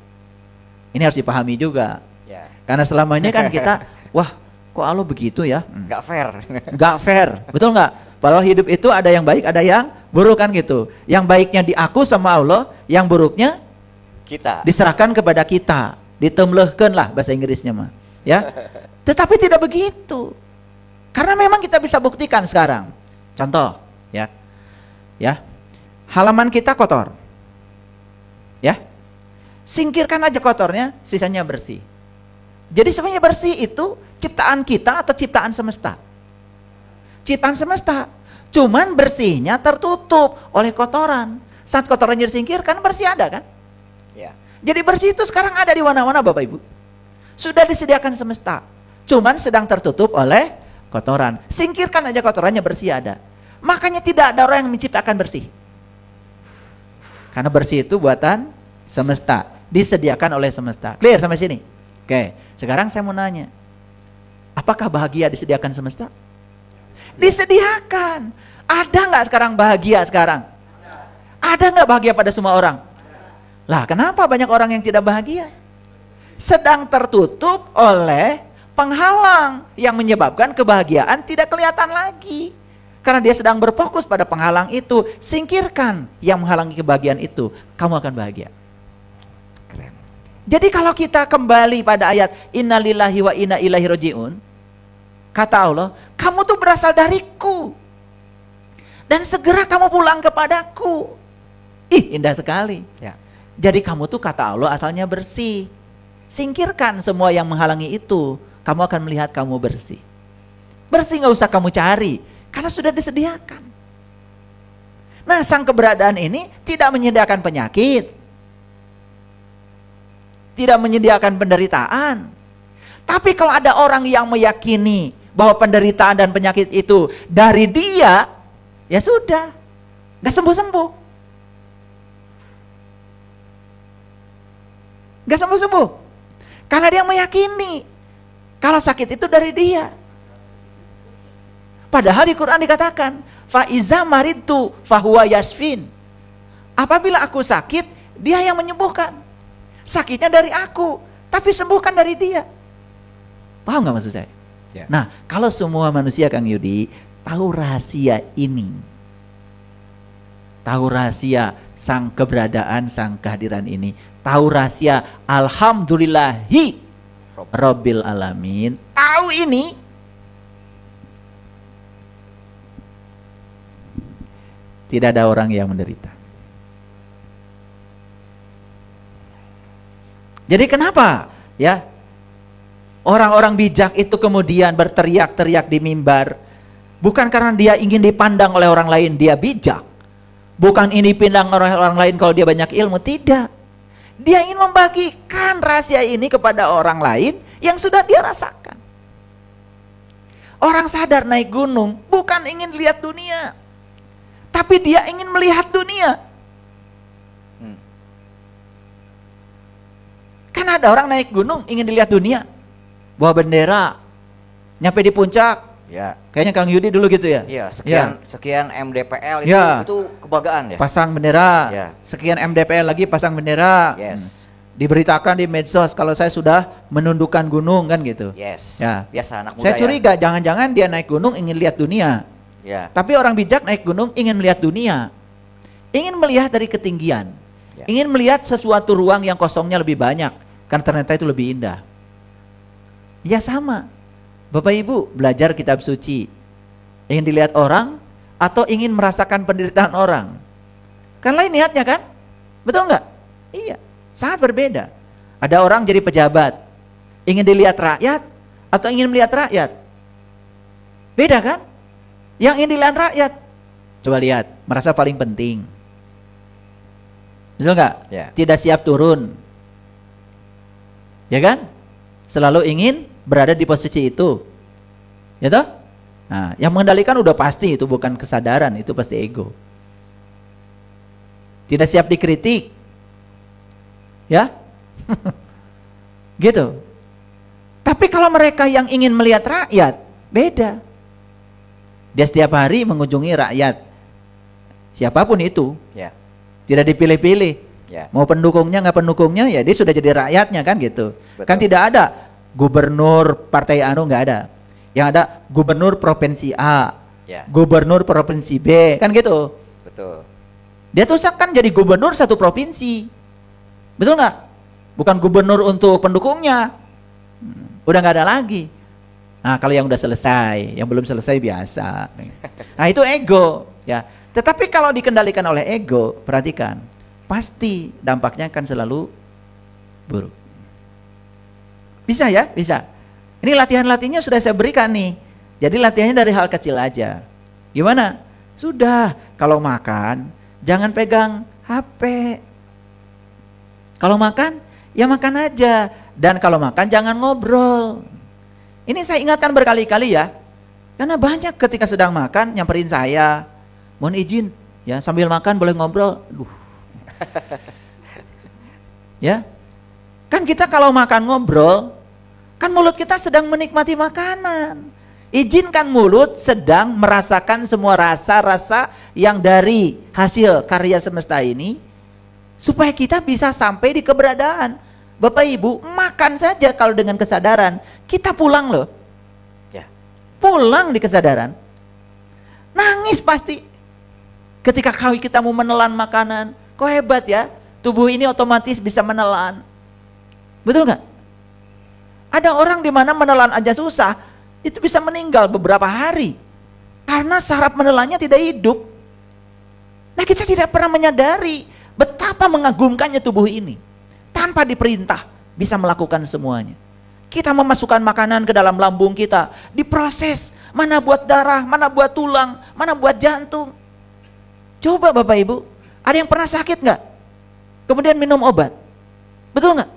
Ini harus dipahami juga. Ya. Karena selama ini kan kita, wah kok Allah begitu ya? Nggak fair. Nggak fair, betul nggak? Padahal hidup itu ada yang baik, ada yang buruk kan gitu. Yang baiknya diaku sama Allah, yang buruknya Kita. diserahkan kepada kita, ditemlehkan lah bahasa Inggrisnya mah, ya. Tetapi tidak begitu. Karena memang kita bisa buktikan sekarang. Contoh, ya. Ya. Halaman kita kotor. Ya. Singkirkan aja kotornya, sisanya bersih. Jadi sebenarnya bersih itu ciptaan kita atau ciptaan semesta? Ciptaan semesta. Cuman bersihnya tertutup oleh kotoran. Saat kotorannya disingkirkan, bersih ada kan? Ya. Jadi bersih itu sekarang ada di mana-mana Bapak Ibu. Sudah disediakan semesta. Cuman sedang tertutup oleh kotoran. Singkirkan aja kotorannya, bersih ada. Makanya tidak ada orang yang menciptakan bersih. Karena bersih itu buatan semesta. Disediakan oleh semesta. Clear sampai sini? Oke, sekarang saya mau nanya. Apakah bahagia disediakan semesta? Disediakan. Ada nggak sekarang bahagia sekarang? Ada nggak bahagia pada semua orang? Lah kenapa banyak orang yang tidak bahagia? Sedang tertutup oleh penghalang yang menyebabkan kebahagiaan tidak kelihatan lagi. Karena dia sedang berfokus pada penghalang itu. Singkirkan yang menghalangi kebahagiaan itu, kamu akan bahagia. Keren. Jadi kalau kita kembali pada ayat innalillahi wa inna ilaihi rajiun, kata Allah, kamu tuh berasal dariku dan segera kamu pulang kepadaku. Ih, indah sekali. Ya. Jadi kamu tuh kata Allah asalnya bersih. Singkirkan semua yang menghalangi itu, kamu akan melihat kamu bersih. Bersih nggak usah kamu cari, karena sudah disediakan. Nah, sang keberadaan ini tidak menyediakan penyakit, tidak menyediakan penderitaan. Tapi kalau ada orang yang meyakini bahwa penderitaan dan penyakit itu dari dia, ya sudah, nggak sembuh-sembuh. Nggak sembuh-sembuh. Karena dia meyakini kalau sakit itu dari dia. Padahal di Quran dikatakan, faiza maritu fahuwa yasfin. Apabila aku sakit, dia yang menyembuhkan. Sakitnya dari aku, tapi sembuhkan dari dia. Paham nggak maksud saya? Ya. Nah, kalau semua manusia Kang Yudi tahu rahasia ini, tahu rahasia sang keberadaan, sang kehadiran ini, tahu rahasia alhamdulillahi rabbil alamin, tahu ini, tidak ada orang yang menderita. Jadi kenapa ya orang-orang bijak itu kemudian berteriak-teriak di mimbar? Bukan karena dia ingin dipandang oleh orang lain dia bijak, bukan ini pandang orang lain kalau dia banyak ilmu, tidak. Dia ingin membagikan rahasia ini kepada orang lain yang sudah dia rasakan. Orang sadar naik gunung bukan ingin lihat dunia, tapi dia ingin melihat dunia. Kan ada orang naik gunung ingin dilihat dunia, bawa bendera, nyampe di puncak. Ya. Kayaknya Kang Yudi dulu gitu ya. Iya, Ya. sekian MDPL Ya. itu kebanggaan ya. Pasang bendera. Ya. Sekian MDPL lagi pasang bendera. Yes. Diberitakan di medsos kalau saya sudah menundukkan gunung kan gitu. Yes. Ya. Biasa anak muda. Saya curiga jangan-jangan dia naik gunung ingin lihat dunia. Ya. Tapi orang bijak naik gunung ingin melihat dunia. Ingin melihat dari ketinggian. Ya. Ingin melihat sesuatu ruang yang kosongnya lebih banyak. Karena ternyata itu lebih indah. Ya sama. Bapak Ibu belajar kitab suci. Ingin dilihat orang atau ingin merasakan penderitaan orang? Kan lain niatnya kan? Betul nggak? Iya. Sangat berbeda. Ada orang jadi pejabat. Ingin dilihat rakyat atau ingin melihat rakyat? Beda kan? Yang ingin dilihat rakyat, coba lihat, merasa paling penting. Betul nggak? Ya. Tidak siap turun. Ya kan? Selalu ingin berada di posisi itu. Ya toh? Nah, yang mengendalikan udah pasti itu bukan kesadaran, itu pasti ego. Tidak siap dikritik. Ya? Gitu. Tapi kalau mereka yang ingin melihat rakyat, beda. Dia setiap hari mengunjungi rakyat. Siapapun itu. Ya. Tidak dipilih-pilih. Ya. Mau pendukungnya nggak pendukungnya, ya dia sudah jadi rakyatnya kan gitu. Betul. Kan tidak ada gubernur partai anu, nggak ada. Yang ada gubernur provinsi A, Ya. gubernur provinsi B, kan gitu. Betul. Dia tuh kan jadi gubernur satu provinsi. Betul nggak? Bukan gubernur untuk pendukungnya. Udah nggak ada lagi. Nah, kalau yang udah selesai, yang belum selesai biasa. Nah, itu ego, ya. Tetapi kalau dikendalikan oleh ego, perhatikan, pasti dampaknya akan selalu buruk. Bisa ya? Bisa. Ini latihan-latihannya sudah saya berikan nih. Jadi latihannya dari hal kecil aja. Gimana? Sudah, kalau makan jangan pegang HP. Kalau makan, ya makan aja. Dan kalau makan jangan ngobrol. Ini saya ingatkan berkali-kali ya. Karena banyak ketika sedang makan nyamperin saya, mohon izin ya, sambil makan boleh ngobrol. Aduh. Ya. Kan kita kalau makan ngobrol, kan mulut kita sedang menikmati makanan. Izinkan mulut sedang merasakan semua rasa-rasa yang dari hasil karya semesta ini, supaya kita bisa sampai di keberadaan. Bapak Ibu, makan saja kalau dengan kesadaran, kita pulang loh. Ya. Pulang di kesadaran. Nangis pasti. Ketika kita mau menelan makanan, kok hebat ya, tubuh ini otomatis bisa menelan. Betul nggak? Ada orang di mana menelan aja susah, itu bisa meninggal beberapa hari karena saraf menelannya tidak hidup. Nah, kita tidak pernah menyadari betapa mengagumkannya tubuh ini. Tanpa diperintah bisa melakukan semuanya. Kita memasukkan makanan ke dalam lambung kita, diproses, mana buat darah, mana buat tulang, mana buat jantung. Coba Bapak Ibu, ada yang pernah sakit nggak? Kemudian minum obat, betul nggak?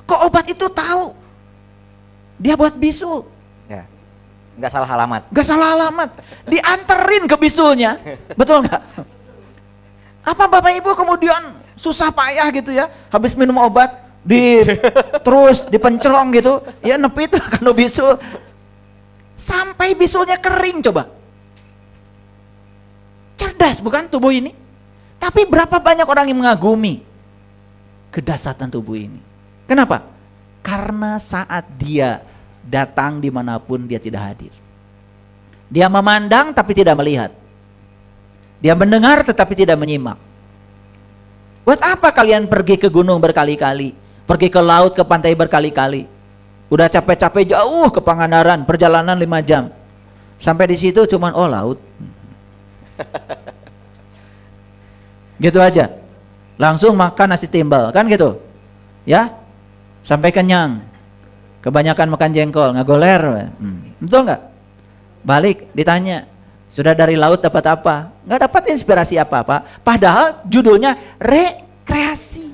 Kok obat itu tahu dia buat bisul? Ya. Nggak salah alamat. Nggak salah alamat, dianterin ke bisulnya, betul nggak? Apa Bapak Ibu kemudian susah payah gitu ya, habis minum obat terus dipencerong gitu, ya nepit kan bisul sampai bisulnya kering. Coba, cerdas bukan tubuh ini? Tapi berapa banyak orang yang mengagumi kedahsyatan tubuh ini? Kenapa? Karena saat dia datang dimanapun dia tidak hadir. Dia memandang tapi tidak melihat. Dia mendengar tetapi tidak menyimak. Buat apa kalian pergi ke gunung berkali-kali, pergi ke laut, ke pantai berkali-kali? Udah capek-capek jauh ke Pangandaran, perjalanan 5 jam. Sampai di situ cuman laut. Gitu aja. Langsung makan nasi timbal, kan gitu. Ya? Sampai kenyang. Kebanyakan makan jengkol, ngagoler. Betul nggak? Balik ditanya, sudah dari laut dapat apa? Nggak dapat inspirasi apa-apa. Padahal judulnya rekreasi.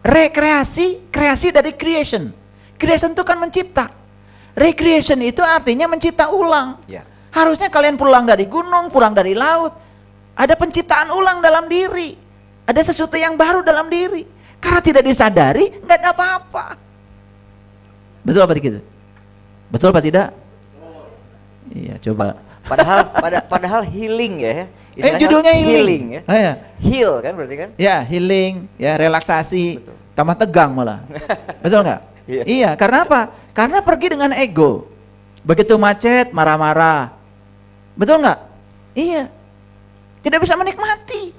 Rekreasi, kreasi dari creation. Creation itu kan mencipta. Recreation itu artinya mencipta ulang. Ya. Harusnya kalian pulang dari gunung, pulang dari laut. Ada penciptaan ulang dalam diri. Ada sesuatu yang baru dalam diri. Karena tidak disadari, nggak ada apa-apa. Betul apa gitu? Betul apa tidak? Iya, coba. Padahal healing ya. Judulnya healing ya. Oh, ya. Heal kan berarti kan? Ya, healing, ya relaksasi. Betul. Tambah tegang malah. Betul nggak? Iya. Iya, karena apa? Karena pergi dengan ego. Begitu macet, marah-marah. Betul nggak? Iya. Tidak bisa menikmati.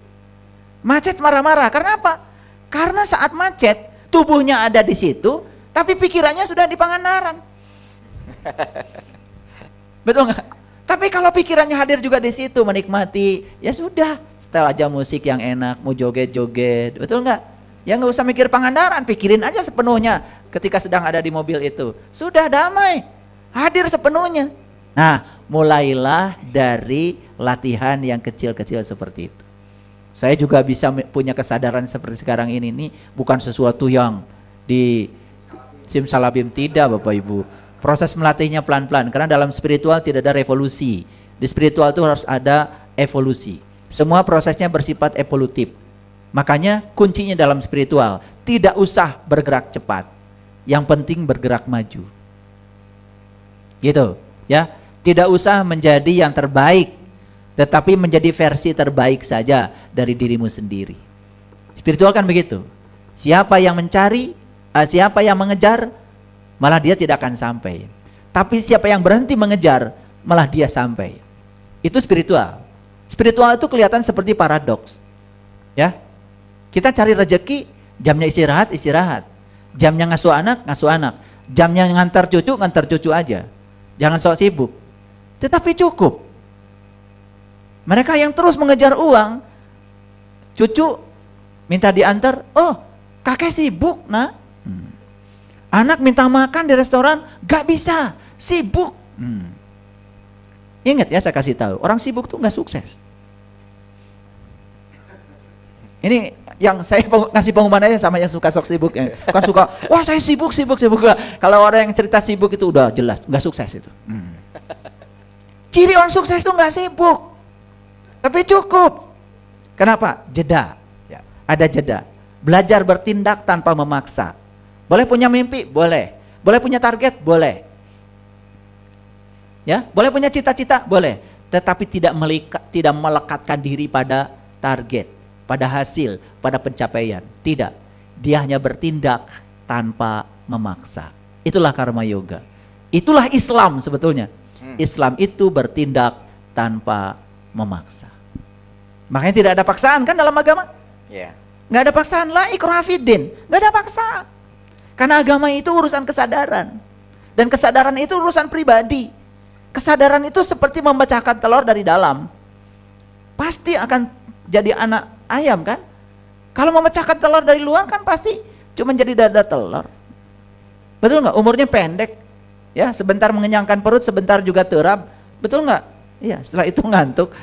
Macet, marah-marah. Karena apa? Karena saat macet, tubuhnya ada di situ, tapi pikirannya sudah di Pangandaran. Betul nggak? Tapi kalau pikirannya hadir juga di situ, menikmati, ya sudah, setel aja musik yang enak, mau joget-joget, betul nggak? Ya nggak usah mikir Pangandaran, pikirin aja sepenuhnya ketika sedang ada di mobil itu. Sudah damai, hadir sepenuhnya. Nah, mulailah dari latihan yang kecil-kecil seperti itu. Saya juga bisa punya kesadaran seperti sekarang ini nih, bukan sesuatu yang di simsalabim, tidak Bapak Ibu. Proses melatihnya pelan-pelan, karena dalam spiritual tidak ada revolusi. Di spiritual itu harus ada evolusi. Semua prosesnya bersifat evolutif. Makanya kuncinya dalam spiritual, tidak usah bergerak cepat. Yang penting bergerak maju. Gitu, ya. Tidak usah menjadi yang terbaik, tetapi menjadi versi terbaik saja dari dirimu sendiri. Spiritual kan begitu. Siapa yang mencari, siapa yang mengejar, malah dia tidak akan sampai. Tapi siapa yang berhenti mengejar, malah dia sampai. Itu spiritual. Spiritual itu kelihatan seperti paradoks. Ya. Kita cari rezeki, jamnya istirahat, istirahat. Jamnya ngasuh anak. Jamnya ngantar cucu aja. Jangan sok sibuk. Tetapi cukup. Mereka yang terus mengejar uang, cucu minta diantar, oh kakek sibuk nah. Anak minta makan di restoran, gak bisa, sibuk. Ingat ya, saya kasih tahu, orang sibuk tuh gak sukses. Ini yang saya ngasih pengumuman aja sama yang suka sok sibuk, bukan suka, wah saya sibuk. Kalau orang yang cerita sibuk itu udah jelas gak sukses itu. Ciri orang sukses itu gak sibuk, tapi cukup. Kenapa? Jeda. Ya. Ada jeda. Belajar bertindak tanpa memaksa. Boleh punya mimpi? Boleh. Boleh punya target? Boleh. Ya, boleh punya cita-cita? Boleh. Tetapi tidak melekatkan diri pada target, pada hasil, pada pencapaian. Tidak. Dia hanya bertindak tanpa memaksa. Itulah karma yoga. Itulah Islam sebetulnya. Islam itu bertindak tanpa memaksa. Makanya tidak ada paksaan kan dalam agama? Yeah. Nggak ada paksaan, la ikraha fiddin. Nggak ada paksaan. Karena agama itu urusan kesadaran. Dan kesadaran itu urusan pribadi. Kesadaran itu seperti memecahkan telur dari dalam. Pasti akan jadi anak ayam kan? Kalau memecahkan telur dari luar kan pasti cuma jadi dada telur. Betul nggak? Umurnya pendek. Ya, sebentar mengenyangkan perut, sebentar juga terap. Betul nggak? Iya, setelah itu ngantuk.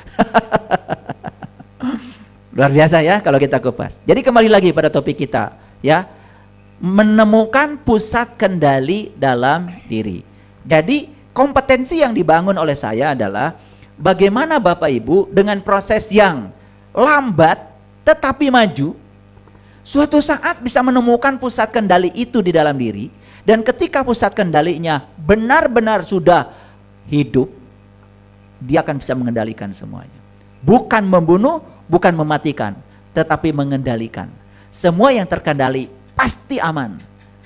Luar biasa ya kalau kita kupas. Jadi kembali lagi pada topik kita, ya. Menemukan pusat kendali dalam diri. Jadi kompetensi yang dibangun oleh saya adalah bagaimana Bapak Ibu dengan proses yang lambat tetapi maju, suatu saat bisa menemukan pusat kendali itu di dalam diri. Dan ketika pusat kendalinya benar-benar sudah hidup, dia akan bisa mengendalikan semuanya. Bukan membunuh, bukan mematikan, tetapi mengendalikan. Semua yang terkendali pasti aman.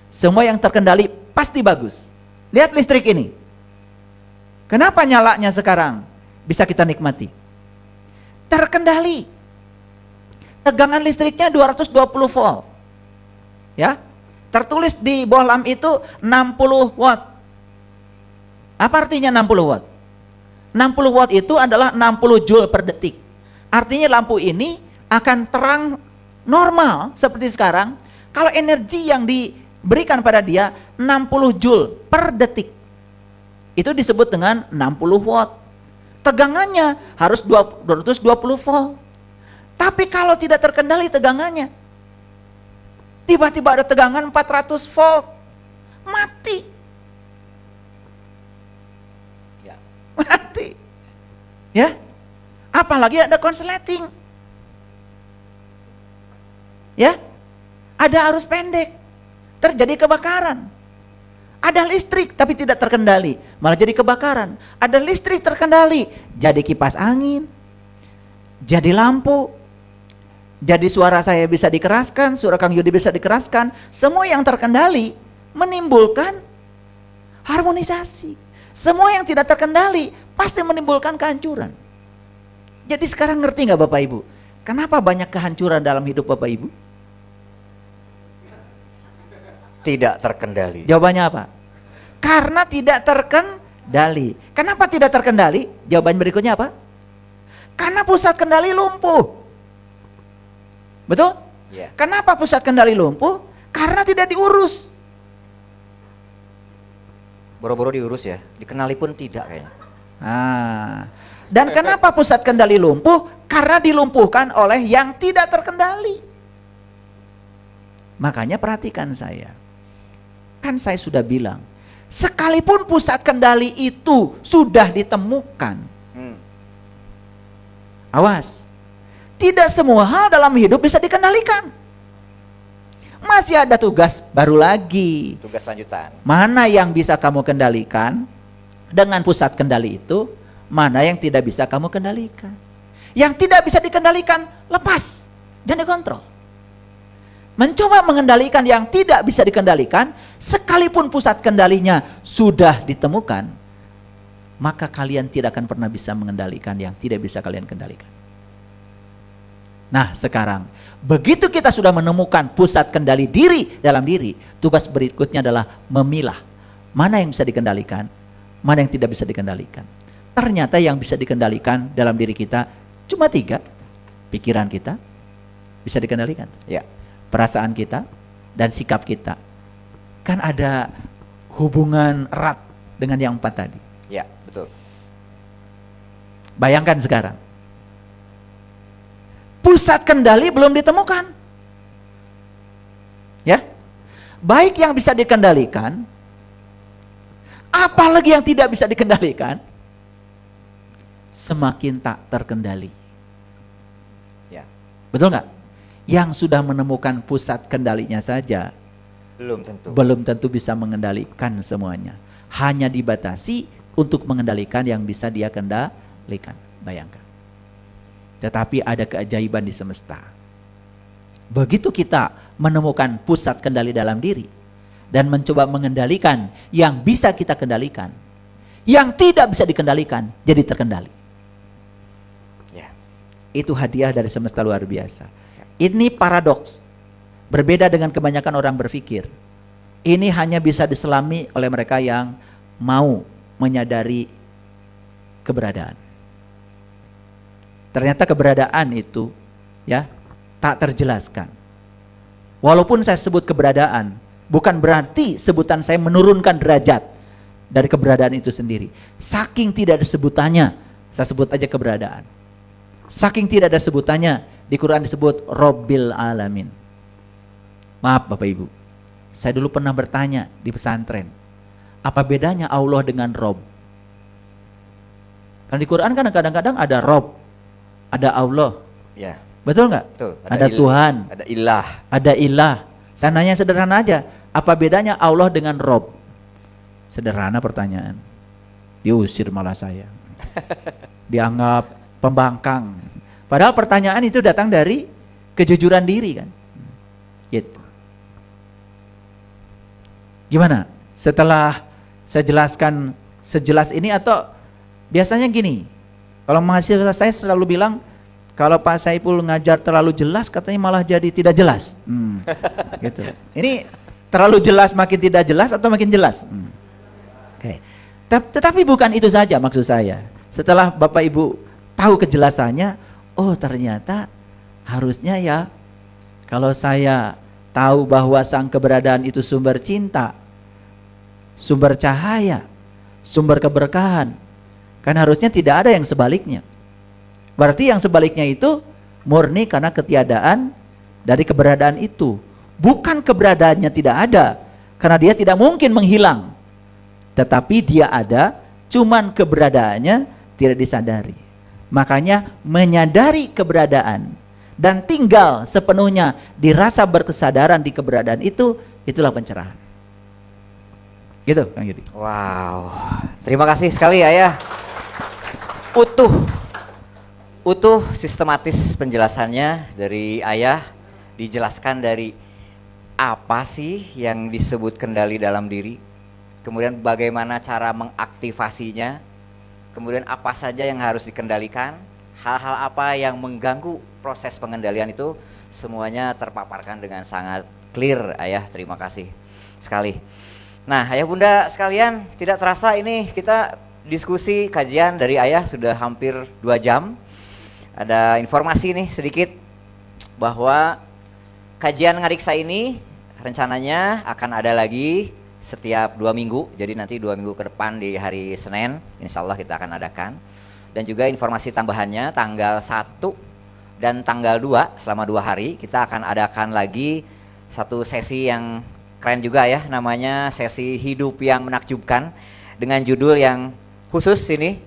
Semua yang terkendali pasti bagus. Lihat listrik ini. Kenapa nyalanya sekarang bisa kita nikmati? Terkendali. Tegangan listriknya 220 volt. Ya. Tertulis di bohlam itu 60 watt. Apa artinya 60 watt? 60 watt itu adalah 60 joule per detik. Artinya lampu ini akan terang normal seperti sekarang kalau energi yang diberikan pada dia 60 joule per detik. Itu disebut dengan 60 watt. Tegangannya harus 220 volt. Tapi kalau tidak terkendali tegangannya, tiba-tiba ada tegangan 400 volt, mati. Ya. Mati. Ya. Apalagi ada konsleting. Ya. Ada arus pendek. Terjadi kebakaran. Ada listrik tapi tidak terkendali, malah jadi kebakaran. Ada listrik terkendali, jadi kipas angin. Jadi lampu. Jadi suara saya bisa dikeraskan, suara Kang Yudi bisa dikeraskan. Semua yang terkendali menimbulkan harmonisasi. Semua yang tidak terkendali pasti menimbulkan kehancuran. Jadi sekarang ngerti nggak Bapak Ibu? Kenapa banyak kehancuran dalam hidup Bapak Ibu? Tidak terkendali. Jawabannya apa? Karena tidak terkendali. Kenapa tidak terkendali? Jawaban berikutnya apa? Karena pusat kendali lumpuh. Betul? Yeah. Kenapa pusat kendali lumpuh? Karena tidak diurus. Boro-boro diurus ya, dikenali pun tidak kayaknya. Dan kenapa pusat kendali lumpuh? Karena dilumpuhkan oleh yang tidak terkendali. Makanya perhatikan saya. Kan saya sudah bilang, sekalipun pusat kendali itu sudah ditemukan. Awas, tidak semua hal dalam hidup bisa dikendalikan. Masih ada tugas baru lagi. Tugas lanjutan. Mana yang bisa kamu kendalikan dengan pusat kendali itu, mana yang tidak bisa kamu kendalikan. Yang tidak bisa dikendalikan, lepas, jangan dikontrol. Mencoba mengendalikan yang tidak bisa dikendalikan, sekalipun pusat kendalinya sudah ditemukan, maka kalian tidak akan pernah bisa mengendalikan yang tidak bisa kalian kendalikan. Nah sekarang, begitu kita sudah menemukan pusat kendali diri dalam diri, tugas berikutnya adalah memilah mana yang bisa dikendalikan, mana yang tidak bisa dikendalikan. Ternyata yang bisa dikendalikan dalam diri kita cuma 3. Pikiran kita bisa dikendalikan, Ya. perasaan kita, dan sikap kita. Kan ada hubungan erat dengan yang 4 tadi. Ya, betul. Bayangkan sekarang, pusat kendali belum ditemukan. Ya, baik yang bisa dikendalikan, apalagi yang tidak bisa dikendalikan, semakin tak terkendali. Ya. Betul nggak? Yang sudah menemukan pusat kendalinya saja belum tentu bisa mengendalikan semuanya. Hanya dibatasi untuk mengendalikan yang bisa dia kendalikan. Bayangkan. Tetapi ada keajaiban di semesta. Begitu kita menemukan pusat kendali dalam diri dan mencoba mengendalikan yang bisa kita kendalikan, yang tidak bisa dikendalikan jadi terkendali. Ya. Itu hadiah dari semesta luar biasa. Ini paradoks. Berbeda dengan kebanyakan orang berpikir. Ini hanya bisa diselami oleh mereka yang mau menyadari keberadaan. Ternyata keberadaan itu ya tak terjelaskan. Walaupun saya sebut keberadaan, bukan berarti sebutan saya menurunkan derajat dari keberadaan itu sendiri. Saking tidak ada sebutannya, saya sebut aja keberadaan. Saking tidak ada sebutannya, di Quran disebut Robbil Alamin. Maaf Bapak Ibu, saya dulu pernah bertanya di pesantren, apa bedanya Allah dengan Rob? Karena di Quran kan kadang-kadang ada Rob, ada Allah. Ya. Betul nggak? Betul. Ada Tuhan, ada ilah. ada ilah. Saya nanya sederhana aja, apa bedanya Allah dengan Rob? Sederhana pertanyaan. Diusir malah saya. Dianggap pembangkang. Padahal pertanyaan itu datang dari kejujuran diri kan. Gitu. Gimana? Setelah saya jelaskan sejelas ini, atau biasanya gini, kalau mahasiswa saya selalu bilang, kalau Pak Saiful ngajar terlalu jelas katanya malah jadi tidak jelas. Gitu. Ini terlalu jelas makin tidak jelas atau makin jelas? Oke. Tetapi bukan itu saja maksud saya. Setelah Bapak Ibu tahu kejelasannya, oh ternyata harusnya ya, kalau saya tahu bahwa sang keberadaan itu sumber cinta, sumber cahaya, sumber keberkahan, kan harusnya tidak ada yang sebaliknya. Berarti yang sebaliknya itu murni karena ketiadaan dari keberadaan itu. Bukan keberadaannya tidak ada, karena dia tidak mungkin menghilang. Tetapi dia ada, cuman keberadaannya tidak disadari. Makanya menyadari keberadaan dan tinggal sepenuhnya dirasa berkesadaran di keberadaan itu, itulah pencerahan. Gitu Kang Yudi. Wow, terima kasih sekali Ayah. Utuh sistematis penjelasannya dari Ayah. Dijelaskan dari apa sih yang disebut kendali dalam diri, kemudian bagaimana cara mengaktifasinya, kemudian apa saja yang harus dikendalikan, hal-hal apa yang mengganggu proses pengendalian itu, semuanya terpaparkan dengan sangat clear Ayah. Terima kasih sekali. Nah Ayah Bunda sekalian, tidak terasa ini kita diskusi kajian dari Ayah sudah hampir 2 jam. Ada informasi nih sedikit bahwa kajian ngariksa ini rencananya akan ada lagi setiap 2 minggu. Jadi nanti 2 minggu ke depan di hari Senin insya Allah kita akan adakan. Dan juga informasi tambahannya tanggal 1 dan tanggal 2 selama 2 hari kita akan adakan lagi satu sesi yang keren juga ya, namanya sesi hidup yang menakjubkan dengan judul yang khusus ini,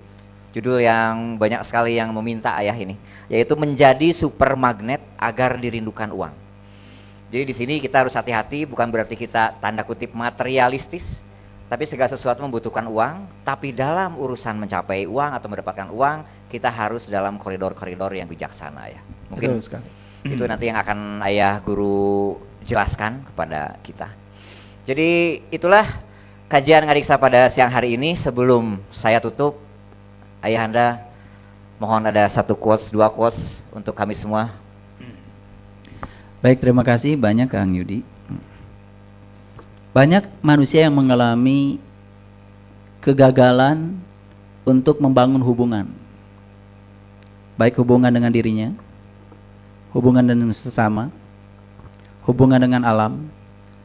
judul yang banyak sekali yang meminta ayah ini, yaitu menjadi super magnet agar dirindukan uang. Jadi di sini kita harus hati-hati, bukan berarti kita tanda kutip materialistis, tapi segala sesuatu membutuhkan uang, tapi dalam urusan mencapai uang atau mendapatkan uang, kita harus dalam koridor-koridor yang bijaksana ya. Mungkin itu nanti yang akan ayah guru jelaskan kepada kita. Jadi itulah kajian Ngadiksa pada siang hari ini. Sebelum saya tutup, ayahanda mohon ada 1 quotes, 2 quotes untuk kami semua. Baik, terima kasih banyak Kang Yudi. Banyak manusia yang mengalami kegagalan untuk membangun hubungan. Baik hubungan dengan dirinya, hubungan dengan sesama, hubungan dengan alam,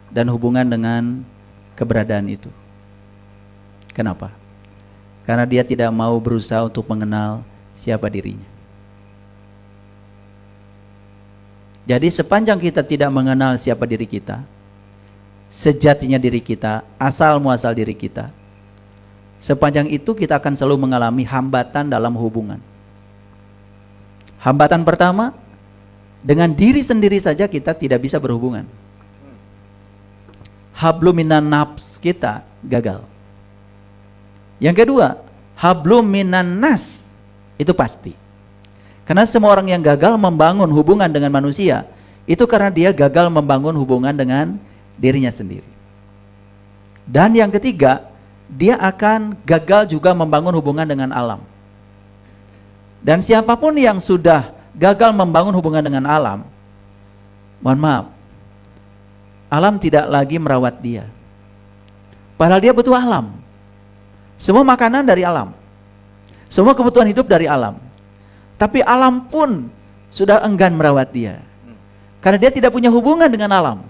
dan hubungan dengan keberadaan itu. Kenapa? Karena dia tidak mau berusaha untuk mengenal siapa dirinya. Jadi sepanjang kita tidak mengenal siapa diri kita, sejatinya diri kita, asal muasal diri kita, sepanjang itu kita akan selalu mengalami hambatan dalam hubungan. Hambatan pertama, dengan diri sendiri saja kita tidak bisa berhubungan. Hablum minan nafs kita gagal. Yang kedua, hablum minan nas, itu pasti. Karena semua orang yang gagal membangun hubungan dengan manusia, itu karena dia gagal membangun hubungan dengan dirinya sendiri. Dan yang ketiga, dia akan gagal juga membangun hubungan dengan alam. Dan siapapun yang sudah gagal membangun hubungan dengan alam, mohon maaf, alam tidak lagi merawat dia. Padahal dia butuh alam. Semua makanan dari alam, semua kebutuhan hidup dari alam. Tapi alam pun sudah enggan merawat dia, karena dia tidak punya hubungan dengan alam.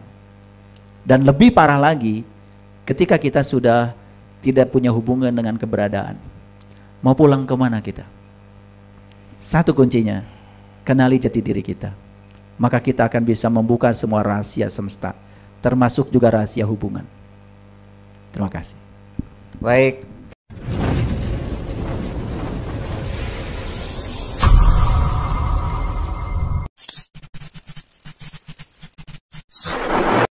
Dan lebih parah lagi, ketika kita sudah tidak punya hubungan dengan keberadaan, mau pulang kemana kita? Satu kuncinya, kenali jati diri kita. Maka kita akan bisa membuka semua rahasia semesta, termasuk juga rahasia hubungan. Terima kasih. Baik,